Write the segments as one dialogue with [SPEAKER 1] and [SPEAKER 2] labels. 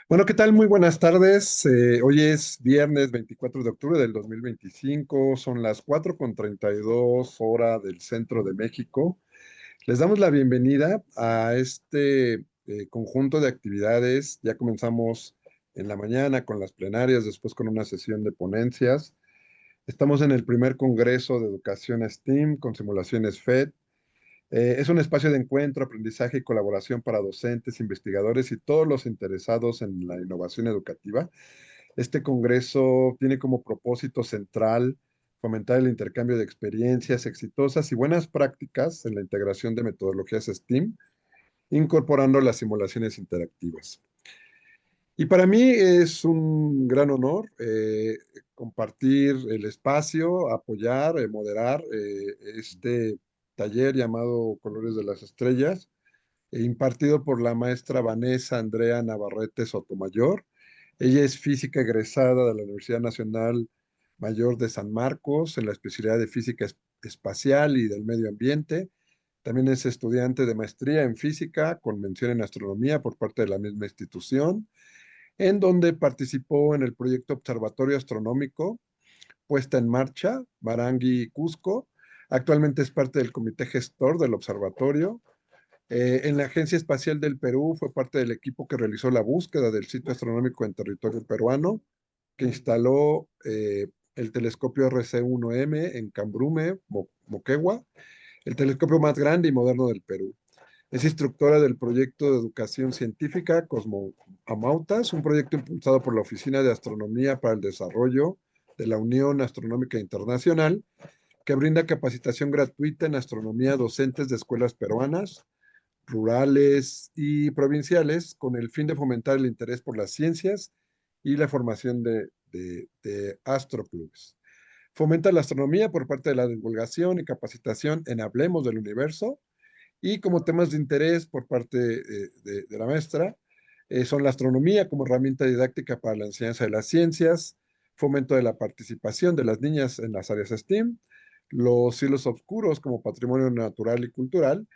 [SPEAKER 1] Bueno, ¿qué tal? Muy buenas tardes. Hoy es viernes 24 de octubre del 2025. Son las 4:32 hora del centro de México. Les damos la bienvenida a este conjunto de actividades. Ya comenzamos en la mañana con las plenarias, después con una sesión de ponencias. Estamos en el primer Congreso de Educación STEAM con simulaciones FED. Es un espacio de encuentro, aprendizaje y colaboración para docentes, investigadores y todos los interesados en la innovación educativa. Este congreso tiene como propósito central fomentar el intercambio de experiencias exitosas y buenas prácticas en la integración de metodologías STEAM, incorporando las simulaciones interactivas. Y para mí es un gran honor compartir el espacio, apoyar, moderar este taller llamado Colores de las Estrellas, impartido por la maestra Vanessa Andrea Navarrete Sotomayor. Ella es física egresada de la Universidad Nacional Mayor de San Marcos en la especialidad de física espacial y del medio ambiente. También es estudiante de maestría en física con mención en astronomía por parte de la misma institución, en donde participó en el proyecto Observatorio Astronómico puesta en marcha, Marangui Cusco. Actualmente es parte del comité gestor del observatorio. En la Agencia Espacial del Perú fue parte del equipo que realizó la búsqueda del sitio astronómico en territorio peruano, que instaló el telescopio RC-1M en Cambrume, Moquegua, el telescopio más grande y moderno del Perú. Es instructora del proyecto de educación científica Cosmoamautas, un proyecto impulsado por la Oficina de Astronomía para el Desarrollo de la Unión Astronómica Internacional, que brinda capacitación gratuita en astronomía a docentes de escuelas peruanas, rurales y provinciales, con el fin de fomentar el interés por las ciencias y la formación de astroclubs. Fomenta la astronomía por parte de la divulgación y capacitación en Hablemos del Universo, y como temas de interés por parte la maestra, son la astronomía como herramienta didáctica para la enseñanza de las ciencias, fomento de la participación de las niñas en las áreas STEAM, los cielos oscuros como patrimonio natural y cultural,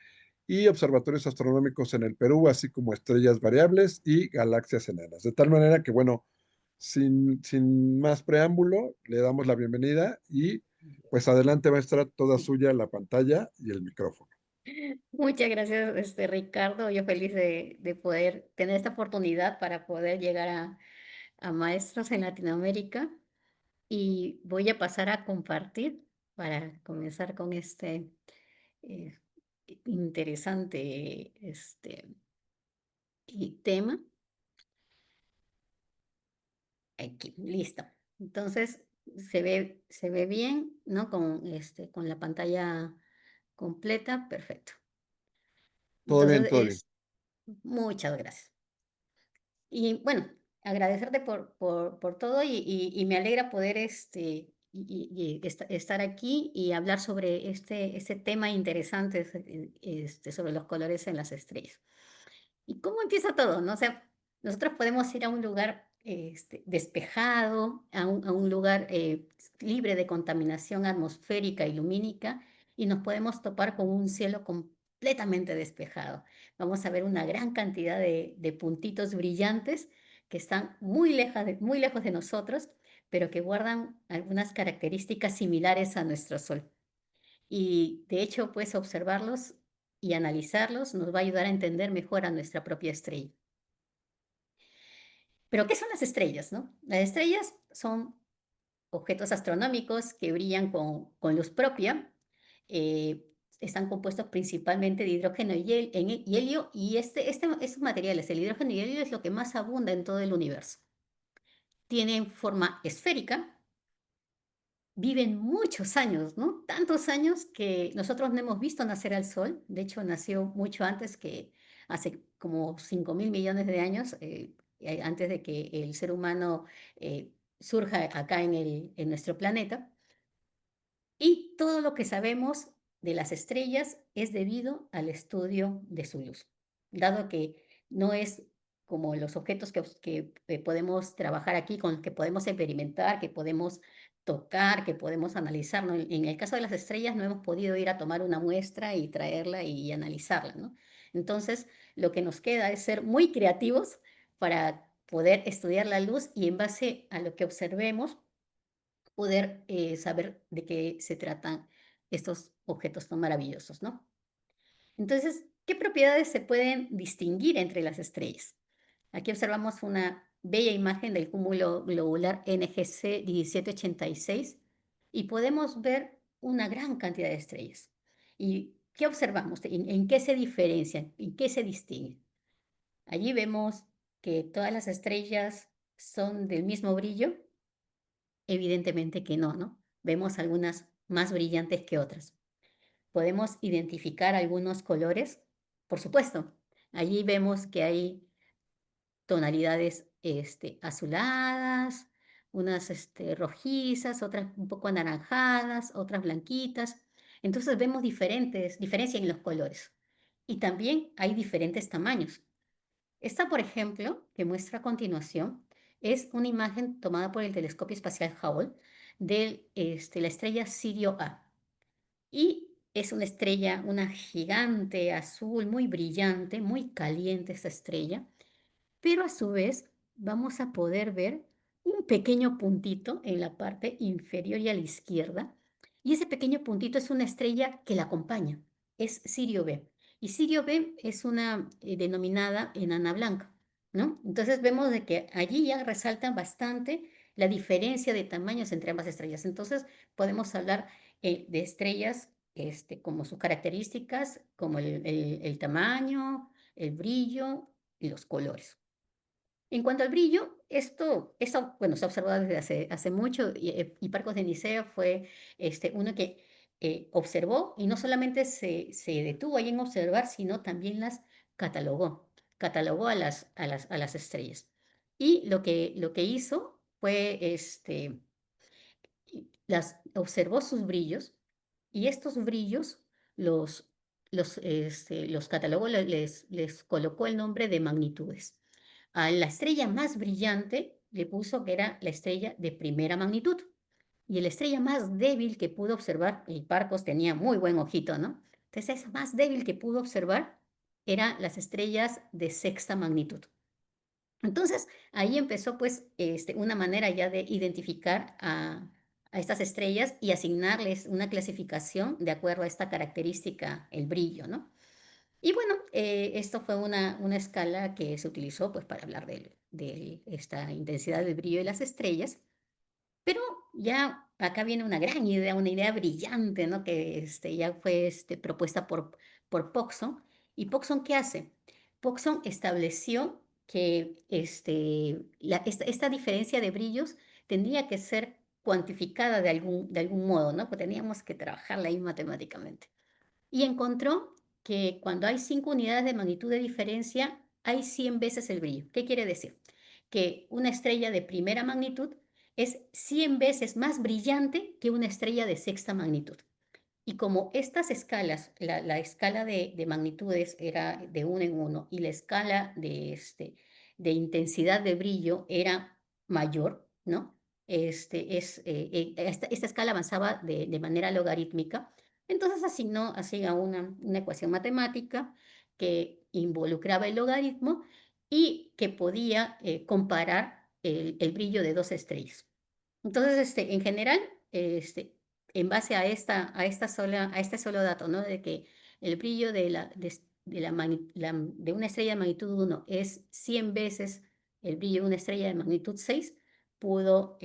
[SPEAKER 1] y observatorios astronómicos en el Perú, así como estrellas variables y galaxias enanas. De tal manera que, bueno, sin más preámbulo, le damos la bienvenida y pues adelante, maestra, toda suya la pantalla y el micrófono.
[SPEAKER 2] Muchas gracias, Ricardo. Yo feliz de poder tener esta oportunidad para poder llegar a maestros en Latinoamérica y voy a pasar a compartir para comenzar con este eh, interesante tema. Aquí, listo. Entonces, se ve bien, ¿no? Con la pantalla completa, perfecto.
[SPEAKER 1] Todo bien,
[SPEAKER 2] Entonces,
[SPEAKER 1] todo bien.
[SPEAKER 2] muchas gracias. Y bueno, agradecerte por todo y me alegra poder estar aquí y hablar sobre este tema interesante sobre los colores en las estrellas. ¿Y cómo empieza todo? ¿No? O sea, nosotros podemos ir a un lugar despejado, a un lugar libre de contaminación atmosférica y lumínica, y nos podemos topar con un cielo completamente despejado. Vamos a ver una gran cantidad de puntitos brillantes que están muy lejos de nosotros, pero que guardan algunas características similares a nuestro Sol. Y de hecho, pues observarlos y analizarlos nos va a ayudar a entender mejor a nuestra propia estrella. Pero, ¿qué son las estrellas, no? Las estrellas son objetos astronómicos que brillan con luz propia. eh, Están compuestos principalmente de hidrógeno y helio, y estos materiales, el hidrógeno y el helio, es lo que más abunda en todo el universo. Tienen forma esférica, viven muchos años, ¿no? Tantos años que nosotros no hemos visto nacer al Sol. De hecho, nació mucho antes, que hace como 5.000 millones de años, antes de que el ser humano surja acá en nuestro planeta. Y todo lo que sabemos de las estrellas es debido al estudio de su luz, dado que no es como los objetos que podemos trabajar aquí, con los que podemos experimentar, que podemos tocar, que podemos analizar, ¿no? En el caso de las estrellas no hemos podido ir a tomar una muestra y traerla y analizarla, ¿no? Entonces, lo que nos queda es ser muy creativos para poder estudiar la luz y en base a lo que observemos, poder saber de qué se tratan estos objetos tan maravillosos, ¿no? Entonces, ¿qué propiedades se pueden distinguir entre las estrellas? Aquí observamos una bella imagen del cúmulo globular NGC 1786 y podemos ver una gran cantidad de estrellas. ¿Y qué observamos? ¿En qué se diferencian? ¿En qué se distinguen? Allí vemos que todas las estrellas son del mismo brillo. Evidentemente que no, ¿no? Vemos algunas más brillantes que otras. ¿Podemos identificar algunos colores? Por supuesto. Allí vemos que hay tonalidades azuladas, unas rojizas, otras un poco anaranjadas, otras blanquitas. Entonces vemos diferencia en los colores. Y también hay diferentes tamaños. Esta, por ejemplo, que muestra a continuación, es una imagen tomada por el telescopio espacial Hubble de la estrella Sirio A. Y es una estrella, una gigante azul, muy brillante, muy caliente esta estrella, pero a su vez vamos a poder ver un pequeño puntito en la parte inferior y a la izquierda, y ese pequeño puntito es una estrella que la acompaña, es Sirio B. Y Sirio B es una denominada enana blanca, ¿no? Entonces vemos de que allí ya resaltan bastante la diferencia de tamaños entre ambas estrellas. Entonces podemos hablar de estrellas como sus características, como el tamaño, el brillo y los colores. En cuanto al brillo, esto bueno, se ha observado desde hace mucho y Hipparcos de Nicea fue uno que observó y no solamente se detuvo ahí en observar, sino también las catalogó, catalogó a las estrellas. Y lo que hizo fue, observó sus brillos y estos brillos los catalogó, les colocó el nombre de magnitudes. A la estrella más brillante le puso que era la estrella de primera magnitud. Y la estrella más débil que pudo observar, y Parcos tenía muy buen ojito, ¿no? Entonces, esa más débil que pudo observar eran las estrellas de sexta magnitud. Entonces, ahí empezó pues una manera ya de identificar a estas estrellas y asignarles una clasificación de acuerdo a esta característica, el brillo, ¿no? Y bueno, esto fue una escala que se utilizó pues para hablar de esta intensidad del brillo de las estrellas. Pero ya acá viene una gran idea, una idea brillante, ¿no? Que ya fue propuesta por Pogson. ¿Y Pogson qué hace? Pogson estableció que esta diferencia de brillos tendría que ser cuantificada de algún modo, ¿no? Pues teníamos que trabajarla ahí matemáticamente. Y encontró que cuando hay 5 unidades de magnitud de diferencia, hay 100 veces el brillo. ¿Qué quiere decir? Que una estrella de primera magnitud es 100 veces más brillante que una estrella de sexta magnitud. Y como estas escalas, la escala de magnitudes era de uno en uno y la escala de intensidad de brillo era mayor, ¿no? Esta escala avanzaba de manera logarítmica. Entonces asignó así a una ecuación matemática que involucraba el logaritmo y que podía comparar el brillo de dos estrellas. Entonces, en general, este, en base a este solo dato, ¿no? De que el brillo de una estrella de magnitud 1 es 100 veces el brillo de una estrella de magnitud 6, pudo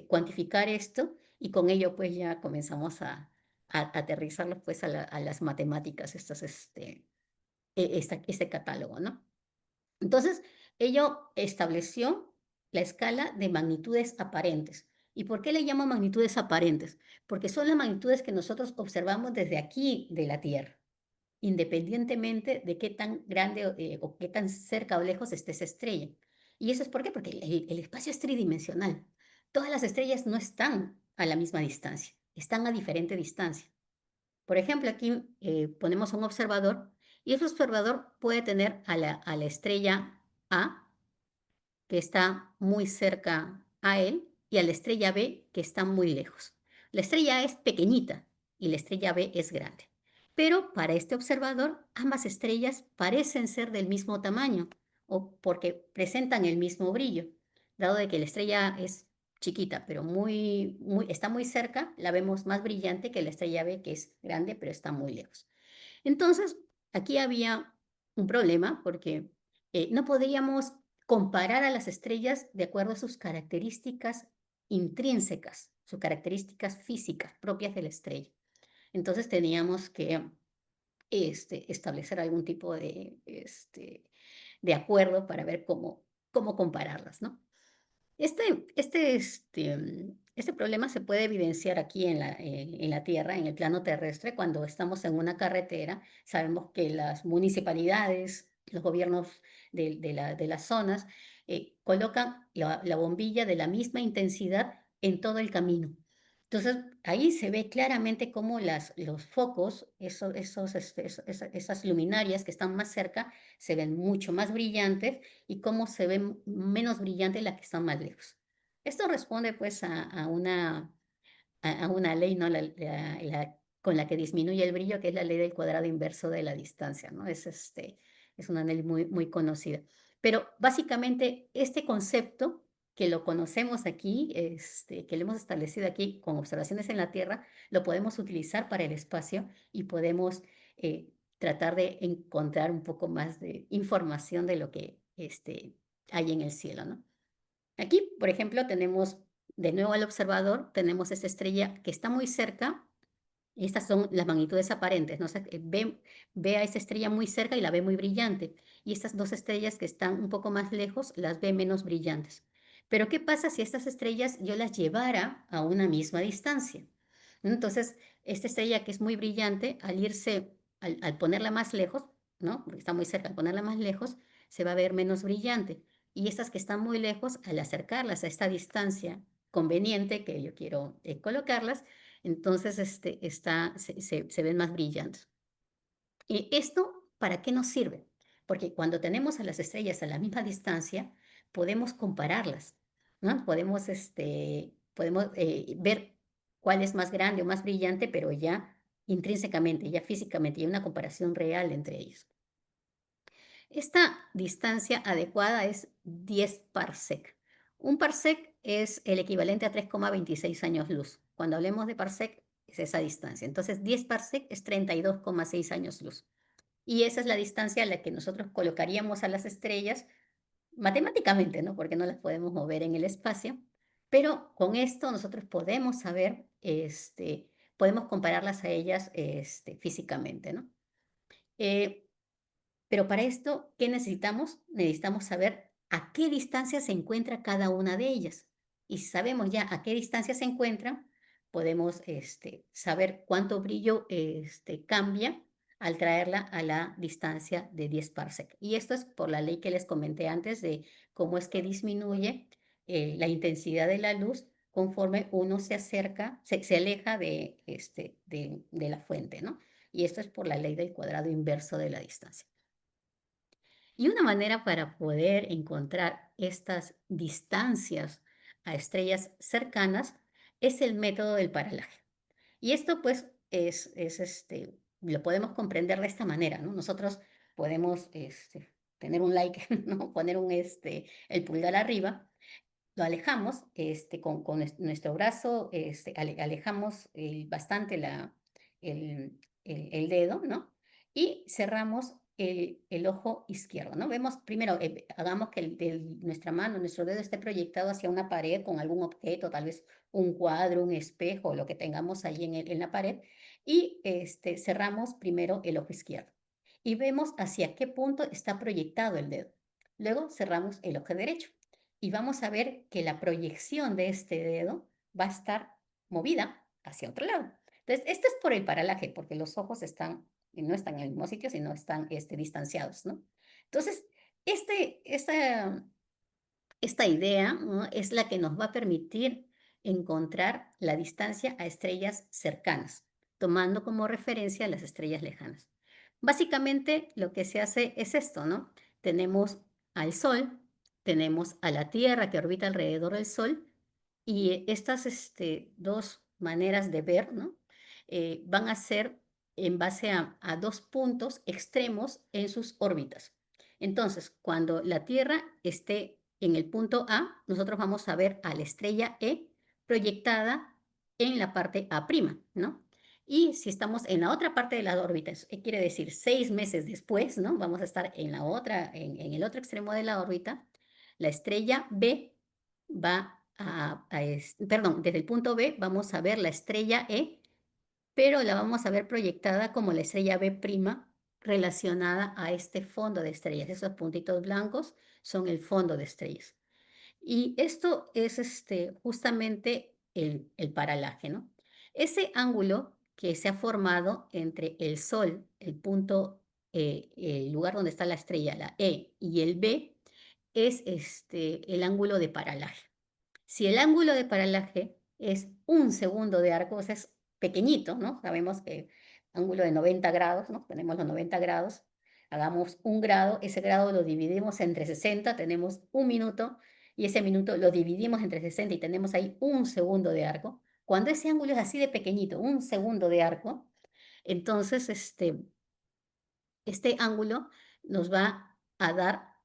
[SPEAKER 2] cuantificar esto y con ello pues ya comenzamos a aterrizarlo pues a las matemáticas, este catálogo, ¿no? Entonces, ello estableció la escala de magnitudes aparentes. ¿Y por qué le llamo magnitudes aparentes? Porque son las magnitudes que nosotros observamos desde aquí de la Tierra, independientemente de qué tan grande o qué tan cerca o lejos esté esa estrella. ¿Y eso es por qué? Porque el espacio es tridimensional. Todas las estrellas no están a la misma distancia, están a diferente distancia. Por ejemplo, aquí ponemos un observador y ese observador puede tener a la estrella A, que está muy cerca a él, y a la estrella B, que está muy lejos. La estrella A es pequeñita y la estrella B es grande. Pero para este observador, ambas estrellas parecen ser del mismo tamaño. o porque presentan el mismo brillo. Dado de que la estrella es chiquita, pero está muy cerca, la vemos más brillante que la estrella B, que es grande, pero está muy lejos. Entonces, aquí había un problema porque no podíamos comparar a las estrellas de acuerdo a sus características intrínsecas, sus características físicas propias de la estrella. Entonces teníamos que establecer algún tipo de acuerdo para ver cómo compararlas, ¿no? Este problema se puede evidenciar aquí en la Tierra, en el plano terrestre, cuando estamos en una carretera. Sabemos que las municipalidades, los gobiernos de las zonas, colocan la bombilla de la misma intensidad en todo el camino. Entonces, ahí se ve claramente cómo los focos, esas luminarias que están más cerca, se ven mucho más brillantes y cómo se ven menos brillantes las que están más lejos. Esto responde pues a una ley, ¿no? Con la que disminuye el brillo, que es la ley del cuadrado inverso de la distancia, ¿no? Es una ley muy conocida. Pero básicamente este concepto que lo conocemos aquí, que lo hemos establecido aquí con observaciones en la Tierra, lo podemos utilizar para el espacio y podemos tratar de encontrar un poco más de información de lo que hay en el cielo, ¿no? Aquí, por ejemplo, tenemos de nuevo al observador, tenemos esta estrella que está muy cerca, y estas son las magnitudes aparentes, ¿no? O sea, ve a esa estrella muy cerca y la ve muy brillante, y estas dos estrellas que están un poco más lejos las ve menos brillantes. Pero ¿qué pasa si estas estrellas yo las llevara a una misma distancia? Entonces, esta estrella que es muy brillante, al ponerla más lejos, ¿no? Porque está muy cerca, al ponerla más lejos, se va a ver menos brillante. Y estas que están muy lejos, al acercarlas a esta distancia conveniente que yo quiero colocarlas, entonces se ven más brillantes. ¿Y esto para qué nos sirve? Porque cuando tenemos a las estrellas a la misma distancia, podemos compararlas, ¿no? Podemos ver cuál es más grande o más brillante, pero ya intrínsecamente, ya físicamente, y hay una comparación real entre ellos. Esta distancia adecuada es 10 parsec. Un parsec es el equivalente a 3,26 años luz. Cuando hablemos de parsec, es esa distancia. Entonces, 10 parsec es 32,6 años luz. Y esa es la distancia a la que nosotros colocaríamos a las estrellas matemáticamente, ¿no? Porque no las podemos mover en el espacio. Pero con esto nosotros podemos saber, podemos compararlas a ellas físicamente, ¿no? Eh, pero para esto, ¿qué necesitamos? Necesitamos saber a qué distancia se encuentra cada una de ellas. Y si sabemos ya a qué distancia se encuentran, podemos saber cuánto brillo cambia al traerla a la distancia de 10 parsec. Y esto es por la ley que les comenté antes de cómo es que disminuye la intensidad de la luz conforme uno se acerca, se aleja de la fuente, ¿no? Y esto es por la ley del cuadrado inverso de la distancia. Y una manera para poder encontrar estas distancias a estrellas cercanas es el método del paralaje. Y esto pues lo podemos comprender de esta manera, ¿no? Nosotros podemos tener un like, ¿no? Poner el pulgar arriba, lo alejamos con nuestro brazo, alejamos bastante el dedo, ¿no? Y cerramos el ojo izquierdo, ¿no? Vemos, primero, hagamos que nuestra mano, nuestro dedo esté proyectado hacia una pared con algún objeto, tal vez un cuadro, un espejo, lo que tengamos ahí en la pared, y cerramos primero el ojo izquierdo. Y vemos hacia qué punto está proyectado el dedo. Luego cerramos el ojo derecho y vamos a ver que la proyección de este dedo va a estar movida hacia otro lado. Entonces, esto es por el paralaje, porque los ojos no están en el mismo sitio, sino están distanciados, ¿no? Entonces, este, esta, esta idea, ¿no? Es la que nos va a permitir encontrar la distancia a estrellas cercanas, tomando como referencia las estrellas lejanas. Básicamente lo que se hace es esto, ¿no? Tenemos al Sol, tenemos a la Tierra que orbita alrededor del Sol, y estas dos maneras de ver, ¿no? Van a ser en base a dos puntos extremos en sus órbitas. Entonces, cuando la Tierra esté en el punto A, nosotros vamos a ver a la estrella E proyectada en la parte A', ¿no? Y si estamos en la otra parte de la órbita, quiere decir 6 meses después, ¿no? Vamos a estar en la otra, en el otro extremo de la órbita, la estrella B va perdón, desde el punto B vamos a ver la estrella E, pero la vamos a ver proyectada como la estrella B' relacionada a este fondo de estrellas. Esos puntitos blancos son el fondo de estrellas. Y esto es justamente el paralaje, ¿no? Ese ángulo que se ha formado entre el Sol, el lugar donde está la estrella, la E, y el B, es el ángulo de paralaje. Si el ángulo de paralaje es 1 segundo de arco, o sea, es pequeñito, ¿no? Sabemos que ángulo de 90 grados, ¿no? Tenemos los 90 grados, hagamos 1 grado, ese grado lo dividimos entre 60, tenemos 1 minuto, y ese minuto lo dividimos entre 60 y tenemos ahí 1 segundo de arco. Cuando ese ángulo es así de pequeñito, 1 segundo de arco, entonces este ángulo nos va a dar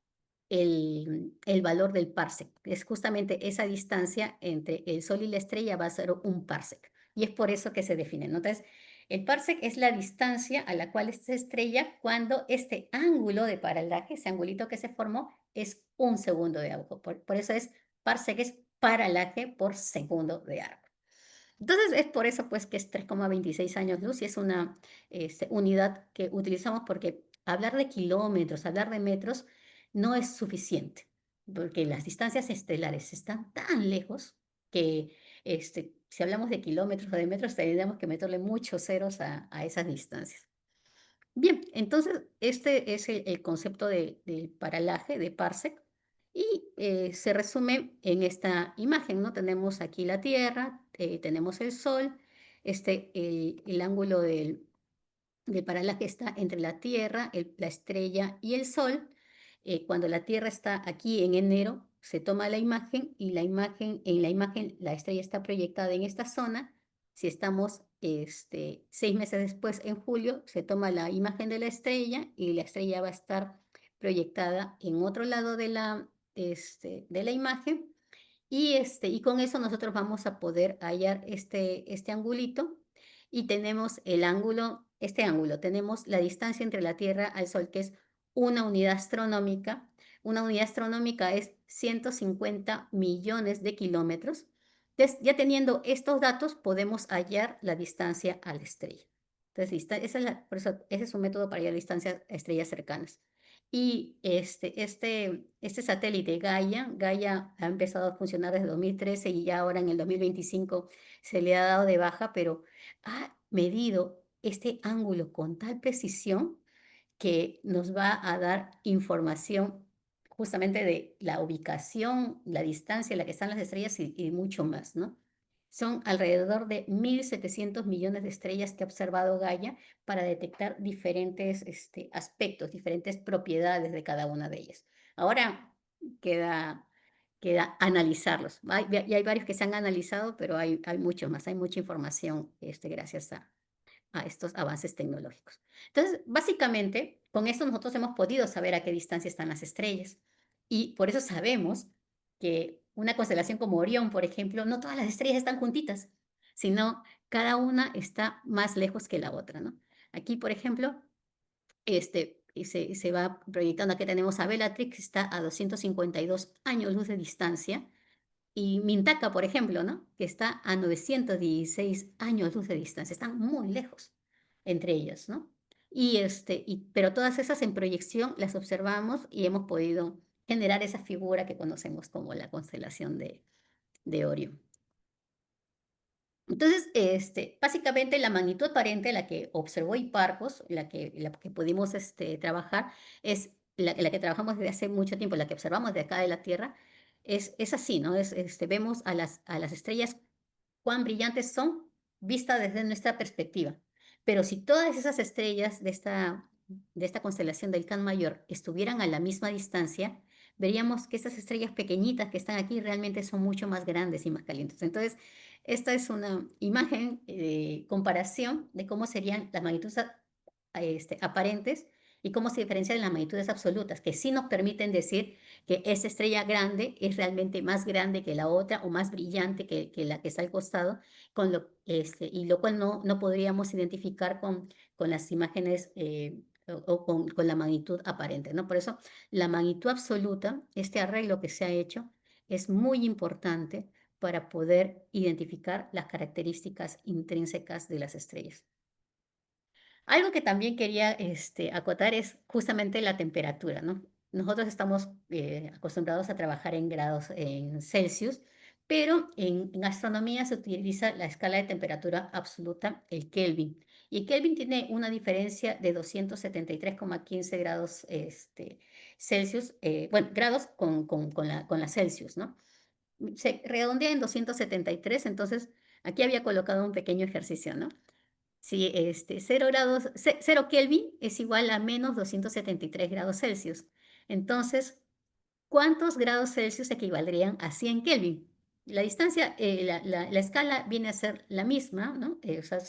[SPEAKER 2] el valor del parsec. Es justamente esa distancia entre el Sol y la estrella va a ser un parsec. Y es por eso que se define, ¿no? Entonces, el parsec es la distancia a la cual se estrella cuando este ángulo de paralaje, ese angulito que se formó, es 1 segundo de arco. Por eso parsec es paralaje por segundo de arco. Entonces, es por eso pues que es 3,26 años luz y es una unidad que utilizamos porque hablar de kilómetros, hablar de metros, no es suficiente, porque las distancias estelares están tan lejos que si hablamos de kilómetros o de metros, tendríamos que meterle muchos ceros a esas distancias. Bien, entonces este es el concepto del paralaje, de parsec, y se resume en esta imagen, ¿no? Tenemos aquí la Tierra, tenemos el Sol, el ángulo del paralaje está entre la Tierra, la estrella y el Sol. Cuando la Tierra está aquí en enero, se toma la imagen y en la imagen la estrella está proyectada en esta zona. Si estamos 6 meses después, en julio, se toma la imagen de la estrella y la estrella va a estar proyectada en otro lado de la imagen. Y con eso nosotros vamos a poder hallar este angulito y tenemos este ángulo, tenemos la distancia entre la Tierra al Sol, que es una unidad astronómica. Una unidad astronómica es 150 millones de kilómetros. Entonces, ya teniendo estos datos, podemos hallar la distancia a la estrella. Entonces, por eso, ese es un método para hallar distancias a estrellas cercanas. Y este satélite Gaia ha empezado a funcionar desde 2013 y ya ahora en el 2025 se le ha dado de baja, pero ha medido este ángulo con tal precisión que nos va a dar información justamente de la ubicación, la distancia en la que están las estrellas y mucho más, ¿no? Son alrededor de 1.700 millones de estrellas que ha observado Gaia para detectar diferentes aspectos, diferentes propiedades de cada una de ellas. Ahora queda, queda analizarlos. Y hay varios que se han analizado, pero hay muchos más, hay mucha información gracias a estos avances tecnológicos. Entonces, básicamente, con esto nosotros hemos podido saber a qué distancia están las estrellas y por eso sabemos que una constelación como Orión, por ejemplo, no todas las estrellas están juntitas, sino cada una está más lejos que la otra, ¿no? Aquí, por ejemplo, y se va proyectando, aquí tenemos a Bellatrix, que está a 252 años luz de distancia, y Mintaka, por ejemplo, ¿no? Que está a 916 años luz de distancia, están muy lejos entre ellos, ¿no? Pero todas esas en proyección las observamos y hemos podido generar esa figura que conocemos como la constelación de Orión. Entonces, básicamente la magnitud aparente, la que observó Hipparcos, la que pudimos trabajar, es la que trabajamos desde hace mucho tiempo, la que observamos de acá de la Tierra, es así, ¿no? Vemos a las estrellas cuán brillantes son vistas desde nuestra perspectiva. Pero si todas esas estrellas de esta constelación del Can Mayor estuvieran a la misma distancia, veríamos que estas estrellas pequeñitas que están aquí realmente son mucho más grandes y más calientes. Entonces, esta es una imagen de comparación de cómo serían las magnitudes aparentes ¿Y cómo se diferencian las magnitudes absolutas? Que sí nos permiten decir que esa estrella grande es realmente más grande que la otra o más brillante que la que está al costado, y lo cual no podríamos identificar con las imágenes o con la magnitud aparente, ¿no? Por eso la magnitud absoluta, este arreglo que se ha hecho, es muy importante para poder identificar las características intrínsecas de las estrellas. Algo que también quería acotar es justamente la temperatura, ¿no? Nosotros estamos acostumbrados a trabajar en grados en Celsius, pero en astronomía se utiliza la escala de temperatura absoluta, el Kelvin. Y el Kelvin tiene una diferencia de 273,15 grados Celsius, bueno, grados con la Celsius, ¿no? Se redondea en 273, entonces aquí había colocado un pequeño ejercicio, ¿no? Si 0 grados, 0 Kelvin es igual a menos 273 grados Celsius. Entonces, ¿cuántos grados Celsius equivaldrían a 100 Kelvin? La distancia, la escala viene a ser la misma, ¿no? O sea,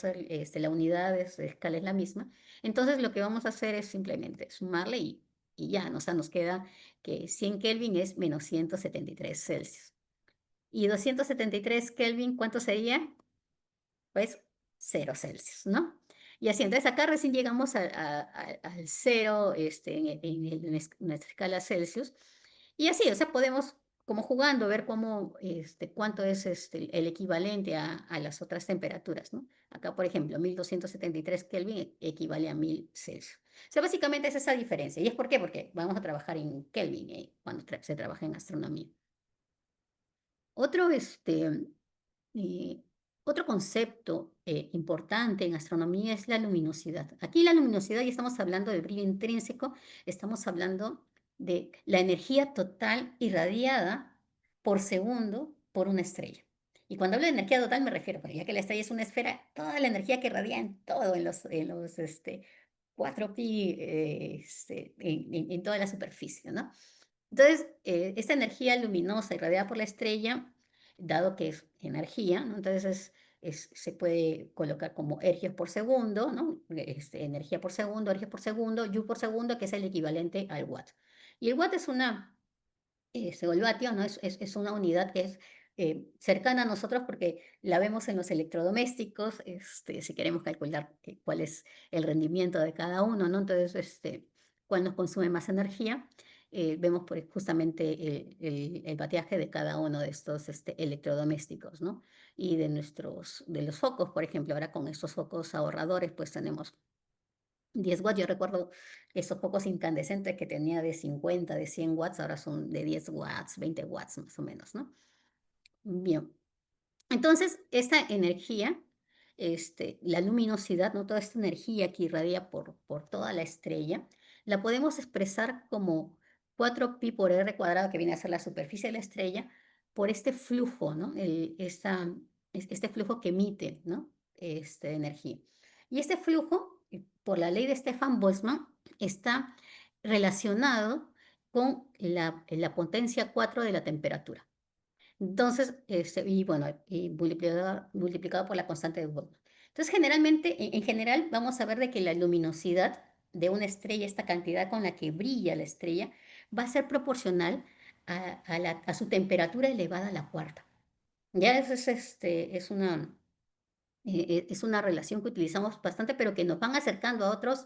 [SPEAKER 2] la unidad de escala es la misma. Entonces, lo que vamos a hacer es simplemente sumarle y ya, ¿no? O sea, nos queda que 100 Kelvin es menos 173 Celsius. Y 273 Kelvin, ¿cuánto sería? Pues 0 Celsius, ¿no? Y así, entonces acá recién llegamos al 0 nuestra escala Celsius. Y así, o sea, podemos, como jugando, ver cuánto es el equivalente a las otras temperaturas, ¿no? Acá, por ejemplo, 1273 Kelvin equivale a 1000 Celsius. O sea, básicamente es esa diferencia. ¿Y es por qué? Porque vamos a trabajar en Kelvin cuando se trabaja en astronomía. Otro, eh, otro concepto importante en astronomía es la luminosidad. Aquí la luminosidad, ya estamos hablando del brillo intrínseco, estamos hablando de la energía total irradiada por segundo por una estrella. Y cuando hablo de energía total me refiero, porque ya que la estrella es una esfera, toda la energía que irradia en todo, en los 4pi, en toda la superficie, ¿no? Entonces, esta energía luminosa irradiada por la estrella, dado que es energía, ¿no? Entonces se puede colocar como ergios por segundo, ¿no? Energía por segundo, ergios por segundo, joule por segundo, que es el equivalente al watt. Y el watt es o el vatio, ¿no? Es una unidad que es cercana a nosotros porque la vemos en los electrodomésticos, si queremos calcular cuál es el rendimiento de cada uno, ¿no? Entonces, cuál nos consume más energía, vemos justamente el bateaje de cada uno de estos electrodomésticos, ¿no? Y de los focos, por ejemplo, ahora con estos focos ahorradores, pues tenemos 10 watts. Yo recuerdo esos focos incandescentes que tenía de 50, de 100 watts, ahora son de 10 watts, 20 watts más o menos, ¿no? Bien. Entonces, esta energía, la luminosidad, ¿no? Toda esta energía que irradia por toda la estrella, la podemos expresar como 4pi por r cuadrado, que viene a ser la superficie de la estrella, por este flujo, ¿no? Este flujo que emite, ¿no? Esta energía. Y este flujo, por la ley de Stefan Boltzmann, está relacionado con la potencia 4 de la temperatura. Entonces, y bueno, y multiplicado por la constante de Boltzmann. Entonces, generalmente, en general, vamos a ver de que la luminosidad de una estrella, esta cantidad con la que brilla la estrella, va a ser proporcional a su temperatura elevada a la cuarta. Ya eso es una relación que utilizamos bastante, pero que nos van acercando a otros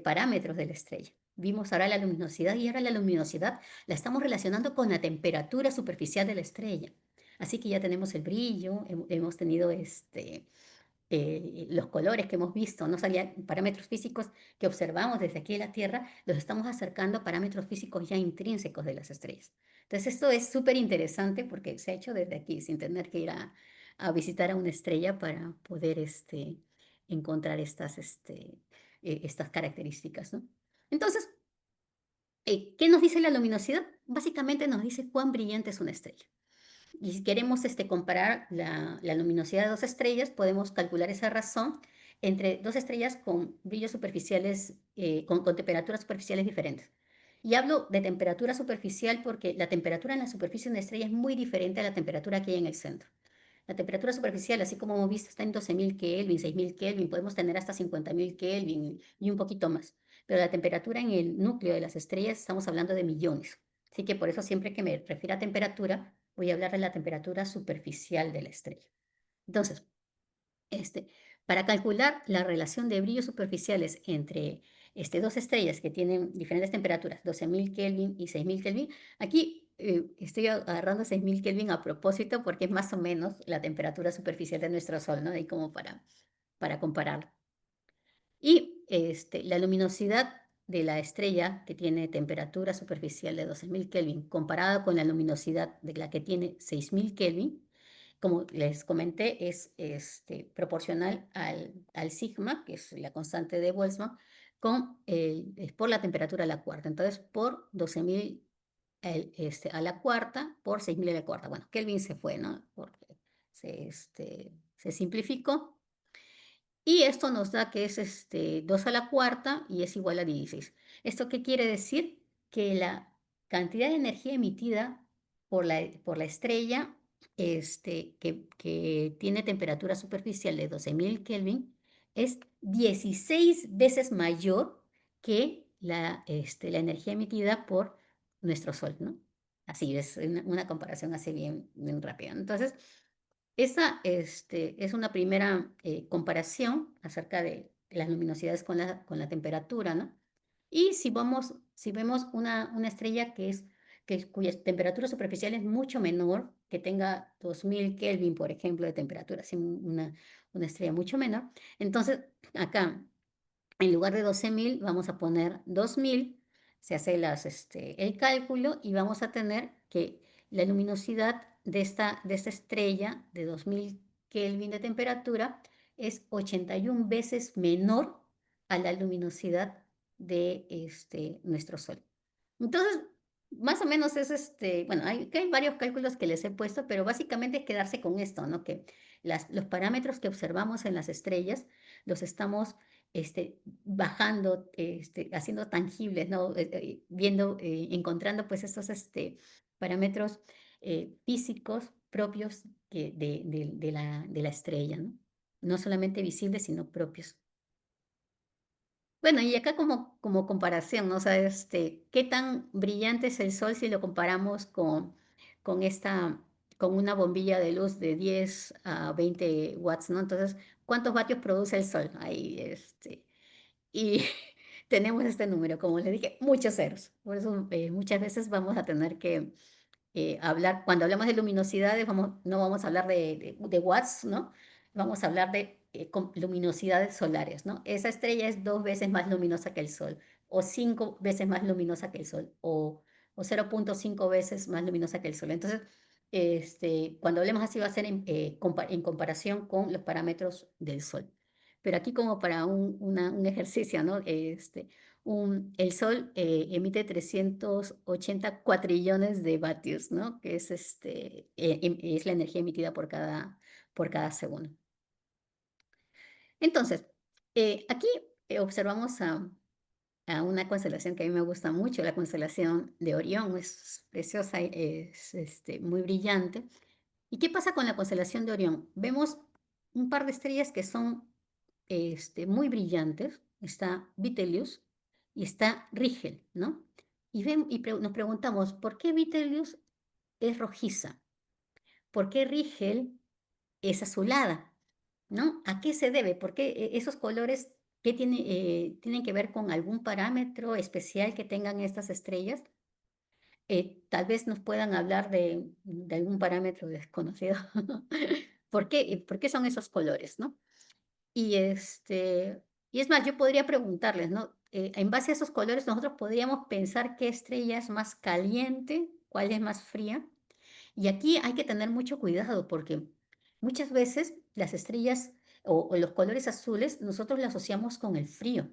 [SPEAKER 2] parámetros de la estrella. Vimos ahora la luminosidad y ahora la luminosidad la estamos relacionando con la temperatura superficial de la estrella. Así que ya tenemos el brillo, hemos tenido los colores que hemos visto, no sabía parámetros físicos que observamos desde aquí en la Tierra, los estamos acercando a parámetros físicos ya intrínsecos de las estrellas. Entonces esto es súper interesante porque se ha hecho desde aquí sin tener que ir a visitar a una estrella para poder encontrar estas características, ¿no? Entonces, ¿qué nos dice la luminosidad? Básicamente nos dice cuán brillante es una estrella. Y si queremos comparar la luminosidad de dos estrellas, podemos calcular esa razón entre dos estrellas con brillos superficiales, con temperaturas superficiales diferentes. Y hablo de temperatura superficial porque la temperatura en la superficie de una estrella es muy diferente a la temperatura que hay en el centro. La temperatura superficial, así como hemos visto, está en 12.000 Kelvin, 6.000 Kelvin, podemos tener hasta 50.000 Kelvin y un poquito más. Pero la temperatura en el núcleo de las estrellas estamos hablando de millones. Así que por eso siempre que me refiero a temperatura, voy a hablar de la temperatura superficial de la estrella. Entonces, este, para calcular la relación de brillos superficiales entre dos estrellas que tienen diferentes temperaturas, 12.000 Kelvin y 6.000 Kelvin, aquí estoy agarrando 6.000 Kelvin a propósito porque es más o menos la temperatura superficial de nuestro Sol, ¿no? Y como para compararlo. Y la luminosidad de la estrella que tiene temperatura superficial de 12.000 Kelvin comparada con la luminosidad de la que tiene 6.000 Kelvin, como les comenté, es proporcional al sigma, que es la constante de Boltzmann, es por la temperatura a la cuarta. Entonces, por 12.000 a la cuarta, por 6.000 a la cuarta. Bueno, Kelvin se fue, ¿no? Porque se simplificó. Y esto nos da que es 2 a la cuarta y es igual a 16. ¿Esto qué quiere decir? Que la cantidad de energía emitida por la estrella que tiene temperatura superficial de 12.000 Kelvin es 16 veces mayor que la energía emitida por nuestro Sol, ¿no? Así es, una comparación así bien, bien rápida. Entonces, esa es una primera comparación acerca de las luminosidades con la temperatura, ¿no? Y si vemos una estrella cuya temperatura superficial es mucho menor, que tenga 2.000 Kelvin, por ejemplo, de temperatura, así una estrella mucho menor, entonces acá en lugar de 12.000 vamos a poner 2.000, se hace el cálculo y vamos a tener que la luminosidad de esta estrella de 2.000 Kelvin de temperatura es 81 veces menor a la luminosidad de nuestro Sol. Entonces, más o menos es bueno, hay varios cálculos que les he puesto, pero básicamente es quedarse con esto, ¿no? Que los parámetros que observamos en las estrellas los estamos bajando, haciendo tangibles, ¿no? Viendo, encontrando pues estos parámetros físicos propios de la estrella, ¿no? No solamente visibles, sino propios. Bueno, y acá como comparación, ¿no? O sea, ¿qué tan brillante es el Sol si lo comparamos con esta, con una bombilla de luz de 10 a 20 watts, ¿no? Entonces, ¿cuántos vatios produce el Sol? Ahí, y tenemos este número, como les dije, muchos ceros. Por eso muchas veces vamos a tener que cuando hablamos de luminosidades, no vamos a hablar de watts, ¿no? Vamos a hablar de luminosidades solares, ¿no? Esa estrella es 2 veces más luminosa que el Sol, o 5 veces más luminosa que el Sol, o 0.5 veces más luminosa que el Sol. Entonces, cuando hablemos así va a ser en comparación con los parámetros del Sol. Pero aquí como para un ejercicio, ¿no? El Sol emite 380 cuatrillones de vatios, ¿no? Que es la energía emitida por cada segundo. Entonces, aquí observamos a una constelación que a mí me gusta mucho, la constelación de Orión, es preciosa, es muy brillante. ¿Y qué pasa con la constelación de Orión? Vemos un par de estrellas que son muy brillantes. Está Betelgeuse y está Rigel, ¿no? Y nos preguntamos, ¿por qué Betelgeuse es rojiza? ¿Por qué Rigel es azulada? ¿No? ¿A qué se debe? ¿Por qué esos colores tienen que ver con algún parámetro especial que tengan estas estrellas? Tal vez nos puedan hablar de algún parámetro desconocido. ¿Por qué son esos colores, no? Y, y es más, yo podría preguntarles, ¿no? En base a esos colores, nosotros podríamos pensar qué estrella es más caliente, cuál es más fría. Y aquí hay que tener mucho cuidado porque muchas veces las estrellas o los colores azules nosotros los asociamos con el frío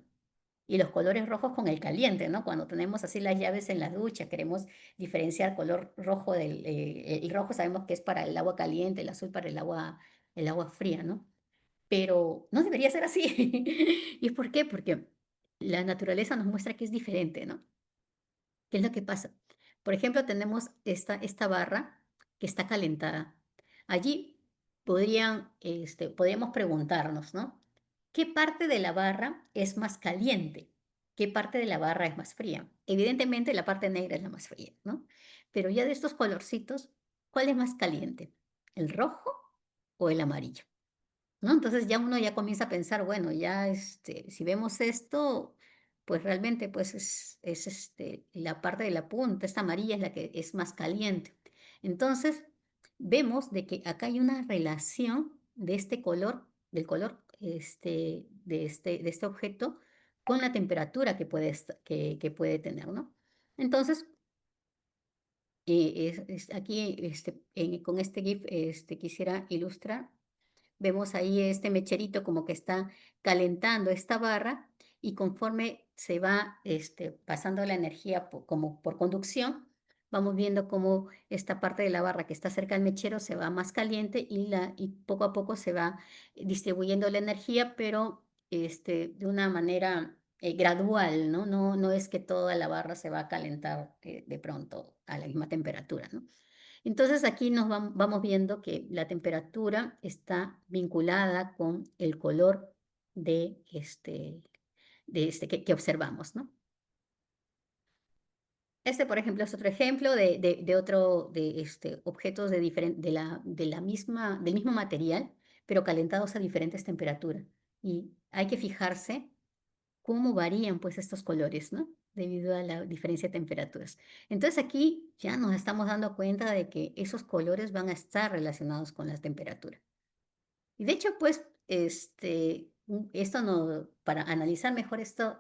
[SPEAKER 2] y los colores rojos con el caliente, ¿no? Cuando tenemos así las llaves en la ducha, queremos diferenciar color rojo el rojo sabemos que es para el agua caliente, el azul para el agua fría, ¿no? Pero no debería ser así. ¿Y por qué? Porque la naturaleza nos muestra que es diferente, ¿no? ¿Qué es lo que pasa? Por ejemplo, tenemos esta barra que está calentada. Allí, podríamos preguntarnos, ¿no? ¿Qué parte de la barra es más caliente? ¿Qué parte de la barra es más fría? Evidentemente la parte negra es la más fría, ¿no? Pero ya de estos colorcitos, ¿cuál es más caliente? ¿El rojo o el amarillo? ¿No? Entonces ya uno ya comienza a pensar, bueno, ya si vemos esto, pues realmente pues la parte de la punta, esta amarilla es la que es más caliente. Entonces vemos de que acá hay una relación de este color, del color de este objeto con la temperatura que puede, que puede tener, ¿no? Entonces, aquí con este GIF quisiera ilustrar. Vemos ahí este mecherito como que está calentando esta barra y conforme se va pasando la energía como por conducción, vamos viendo cómo esta parte de la barra que está cerca del mechero se va más caliente y poco a poco se va distribuyendo la energía, pero de una manera gradual, ¿no? No es que toda la barra se va a calentar de pronto a la misma temperatura, ¿no? Entonces aquí vamos viendo que la temperatura está vinculada con el color que observamos, ¿no? Este, por ejemplo, es otro ejemplo de objetos del mismo material, pero calentados a diferentes temperaturas. Y hay que fijarse cómo varían pues estos colores, ¿no? Debido a la diferencia de temperaturas. Entonces aquí ya nos estamos dando cuenta de que esos colores van a estar relacionados con la temperatura. Y de hecho, pues, esto no, para analizar mejor esto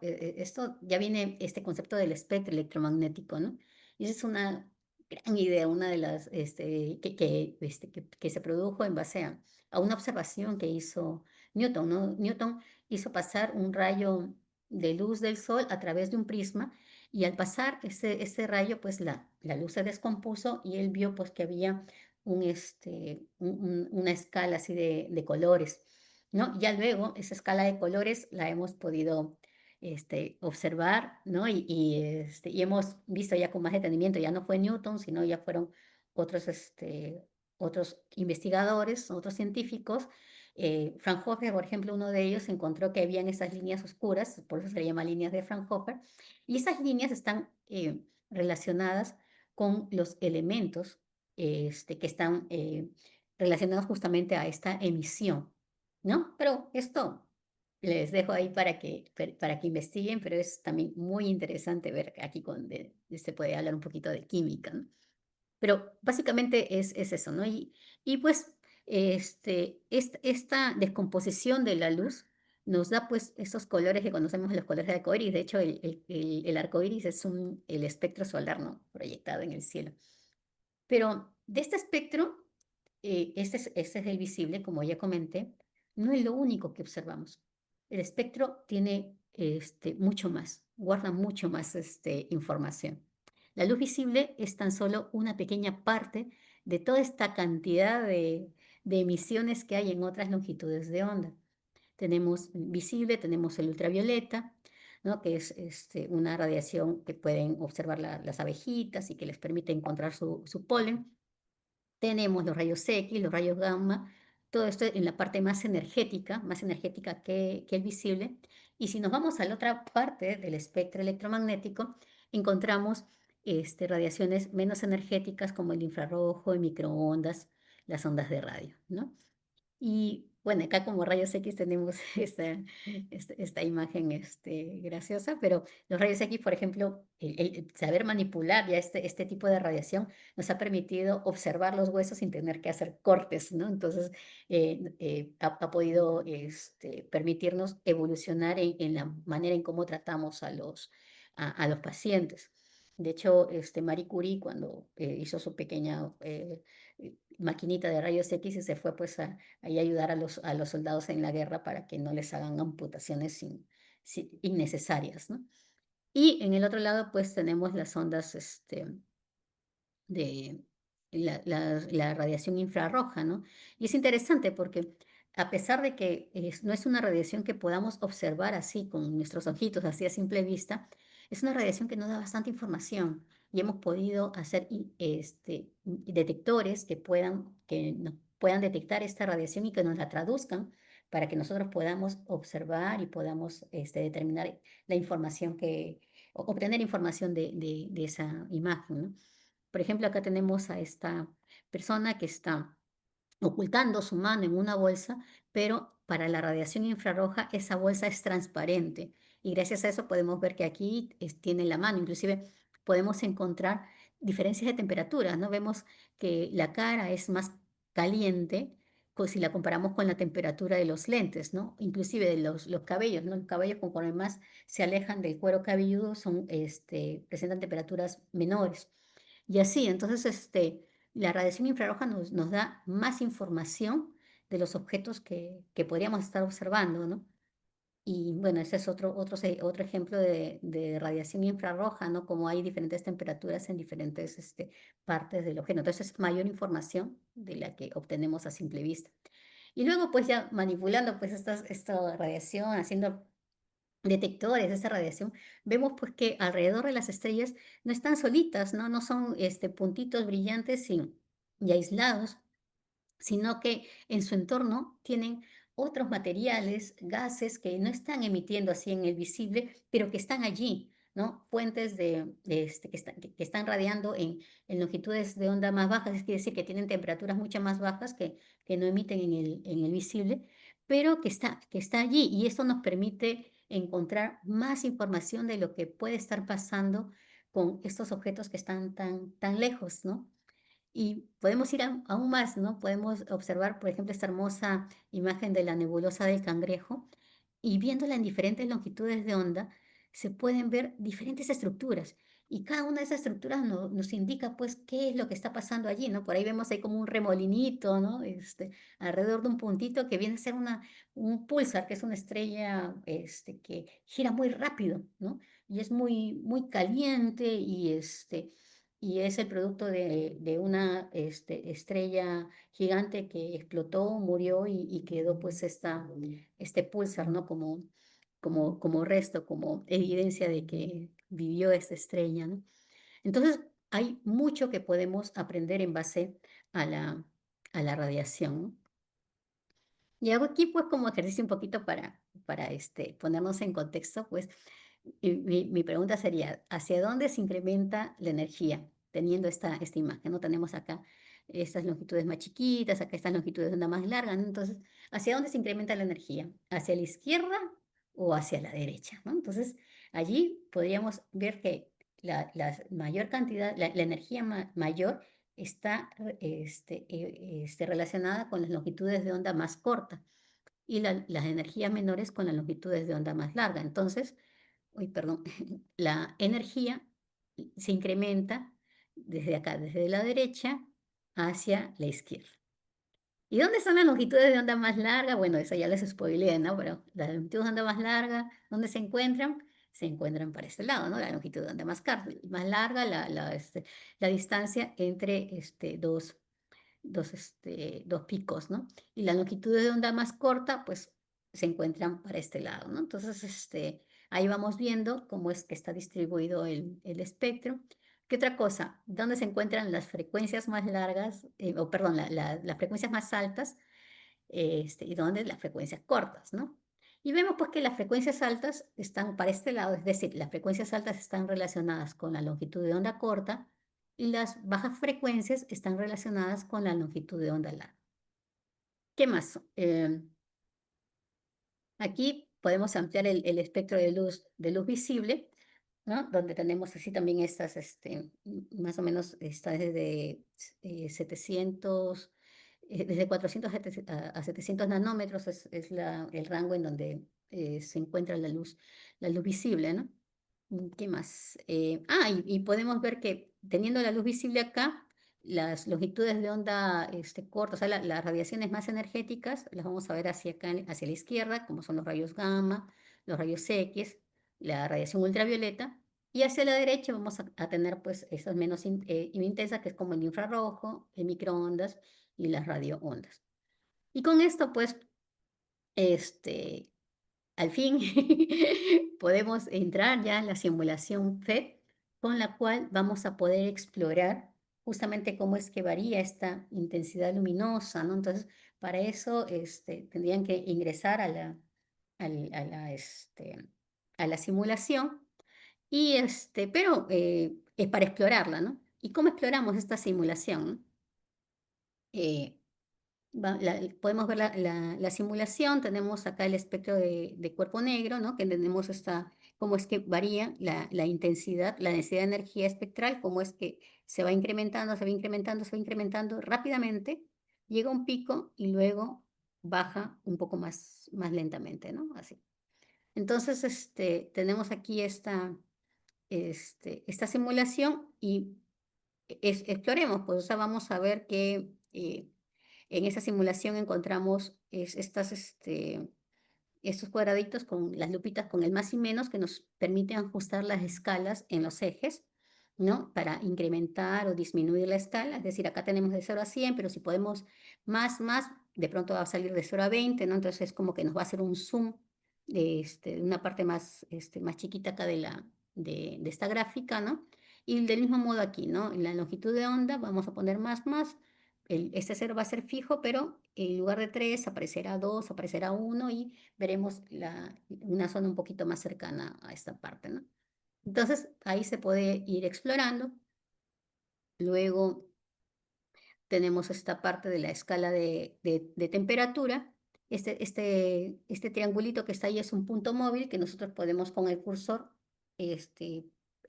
[SPEAKER 2] ya viene este concepto del espectro electromagnético, ¿no? Y esa es una gran idea, una de las, que se produjo en base a una observación que hizo Newton, ¿no? Newton hizo pasar un rayo de luz del sol a través de un prisma y al pasar ese rayo, pues la luz se descompuso y él vio pues que había una escala así de colores, ¿no? Ya luego esa escala de colores la hemos podido observar, ¿no? Y hemos visto ya con más detenimiento, ya no fue Newton, sino ya fueron otros, otros investigadores, otros científicos. Fraunhofer, por ejemplo, uno de ellos encontró que habían esas líneas oscuras, por eso se le llama líneas de Fraunhofer, y esas líneas están relacionadas con los elementos que están relacionados justamente a esta emisión, ¿no? Pero esto les dejo ahí para que investiguen, pero es también muy interesante ver aquí se puede hablar un poquito de química, ¿no? Pero básicamente es eso, ¿no? Y pues esta descomposición de la luz nos da pues esos colores que conocemos, los colores de arcoíris. De hecho, el arcoíris es el espectro solar, ¿no? Proyectado en el cielo. Pero de este espectro, este es el visible, como ya comenté, no es lo único que observamos. El espectro tiene mucho más, guarda mucho más información. La luz visible es tan solo una pequeña parte de toda esta cantidad de emisiones que hay en otras longitudes de onda. Tenemos visible, tenemos el ultravioleta, ¿no? Que es una radiación que pueden observar las abejitas y que les permite encontrar su polen. Tenemos los rayos X, los rayos gamma, todo esto en la parte más energética que el visible. Y si nos vamos a la otra parte del espectro electromagnético, encontramos radiaciones menos energéticas como el infrarrojo, el microondas, las ondas de radio, ¿no? Y bueno, acá como rayos X tenemos esta imagen graciosa, pero los rayos X, por ejemplo, el saber manipular ya este tipo de radiación nos ha permitido observar los huesos sin tener que hacer cortes, ¿no? Entonces, ha podido permitirnos evolucionar en la manera en cómo tratamos a los pacientes. De hecho, Marie Curie, cuando hizo su pequeña maquinita de rayos X y se fue pues ahí ayudar a los soldados en la guerra para que no les hagan amputaciones innecesarias, ¿no? Y en el otro lado pues tenemos las ondas de la radiación infrarroja, ¿no? Y es interesante porque a pesar de que no es una radiación que podamos observar así con nuestros ojitos, así a simple vista, es una radiación que nos da bastante información y hemos podido hacer detectores que puedan detectar esta radiación y que nos la traduzcan para que nosotros podamos observar y podamos determinar la información obtener información de esa imagen, ¿no? Por ejemplo, acá tenemos a esta persona que está ocultando su mano en una bolsa, pero para la radiación infrarroja esa bolsa es transparente y gracias a eso podemos ver que aquí tiene la mano, inclusive podemos encontrar diferencias de temperatura, ¿no? Vemos que la cara es más caliente si la comparamos con la temperatura de los lentes, ¿no? Inclusive de los cabellos, ¿no? Los cabellos conforme más se alejan del cuero cabelludo presentan temperaturas menores. Y así, entonces, la radiación infrarroja nos da más información de los objetos que podríamos estar observando, ¿no? Y bueno, ese es otro ejemplo de radiación infrarroja, ¿no? Como hay diferentes temperaturas en diferentes partes del objeto. Entonces, es mayor información de la que obtenemos a simple vista. Y luego, pues ya manipulando pues esta radiación, haciendo detectores de esa radiación, vemos pues que alrededor de las estrellas no están solitas, ¿no? No son puntitos brillantes y aislados, sino que en su entorno tienen otros materiales, gases que no están emitiendo así en el visible, pero que están allí, ¿no? Fuentes que están radiando en longitudes de onda más bajas, es decir, que tienen temperaturas mucho más bajas que no emiten en el visible, pero que está allí y esto nos permite encontrar más información de lo que puede estar pasando con estos objetos que están tan lejos, ¿no? Y podemos ir aún más, ¿no? Podemos observar, por ejemplo, esta hermosa imagen de la nebulosa del Cangrejo y viéndola en diferentes longitudes de onda, se pueden ver diferentes estructuras. Y cada una de esas estructuras nos indica, pues, qué es lo que está pasando allí, ¿no? Por ahí vemos ahí como un remolinito, ¿no? Alrededor de un puntito que viene a ser un pulsar, que es una estrella, que gira muy rápido, ¿no? Y es muy caliente y es el producto de una estrella gigante que explotó, murió y quedó pues este pulsar, ¿no? Como resto, como evidencia de que vivió esta estrella, ¿no? Entonces, hay mucho que podemos aprender en base a la radiación, ¿no? Y hago aquí pues como ejercicio un poquito para ponernos en contexto, pues y mi pregunta sería, ¿hacia dónde se incrementa la energía teniendo esta imagen? ¿No? Tenemos acá estas longitudes más chiquitas, acá estas longitudes de onda más largas, ¿no? Entonces, ¿hacia dónde se incrementa la energía? ¿Hacia la izquierda o hacia la derecha? ¿No? Entonces, allí podríamos ver que la mayor cantidad, la energía mayor está relacionada con las longitudes de onda más corta y las energías menores con las longitudes de onda más larga. Entonces, uy, perdón, la energía se incrementa desde acá, desde la derecha hacia la izquierda. ¿Y dónde son las longitudes de onda más larga? Bueno, eso ya les spoileé, ¿no? Pero las longitudes de onda más larga, ¿dónde se encuentran? Se encuentran para este lado, ¿no? La longitud de onda más larga, la distancia entre dos picos, ¿no? Y la longitud de onda más corta, pues se encuentran para este lado, ¿no? Entonces, ahí vamos viendo cómo es que está distribuido el espectro. ¿Qué otra cosa? ¿Dónde se encuentran las frecuencias más largas, o perdón, las frecuencias más altas, y dónde las frecuencias cortas, ¿no? Y vemos pues que las frecuencias altas están para este lado, es decir, las frecuencias altas están relacionadas con la longitud de onda corta y las bajas frecuencias están relacionadas con la longitud de onda larga. ¿Qué más? Aquí podemos ampliar el espectro de luz visible, ¿no? Donde tenemos así también estas, más o menos está desde 700, desde 400 a 700 nanómetros es el rango en donde se encuentra la luz visible, ¿no? ¿Qué más? Y podemos ver que teniendo la luz visible acá, las longitudes de onda cortas, o sea, las radiaciones más energéticas, las vamos a ver hacia acá, hacia la izquierda, como son los rayos gamma, los rayos X, la radiación ultravioleta, y hacia la derecha vamos a tener pues estas menos intensas, que es como el infrarrojo, el microondas y las radioondas. Y con esto pues, este, al fin podemos entrar ya en la simulación FET, con la cual vamos a poder explorar justamente cómo es que varía esta intensidad luminosa, ¿no? Entonces, para eso, tendrían que ingresar a la simulación y, pero, es para explorarla, ¿no? ¿Y cómo exploramos esta simulación, no? Eh, podemos ver la simulación, tenemos acá el espectro de cuerpo negro, ¿no? Que tenemos cómo es que varía la intensidad, la densidad de energía espectral, cómo es que se va incrementando, se va incrementando, se va incrementando rápidamente, llega a un pico y luego baja un poco más lentamente, ¿no? Así. Entonces, tenemos aquí esta simulación y exploremos, pues, o sea, vamos a ver que en esa simulación encontramos estos cuadraditos con las lupitas con el más y menos que nos permiten ajustar las escalas en los ejes, ¿no? Para incrementar o disminuir la escala. Es decir, acá tenemos de 0 a 100, pero si podemos más, de pronto va a salir de 0 a 20, ¿no? Entonces es como que nos va a hacer un zoom de una parte más chiquita acá de esta gráfica, ¿no? Y del mismo modo aquí, ¿no? En la longitud de onda vamos a poner más. Este cero va a ser fijo, pero en lugar de 3 aparecerá 2, aparecerá 1 y veremos una zona un poquito más cercana a esta parte, ¿no? Entonces, ahí se puede ir explorando. Luego tenemos esta parte de la escala de temperatura. Este triangulito que está ahí es un punto móvil que nosotros podemos con el cursor este,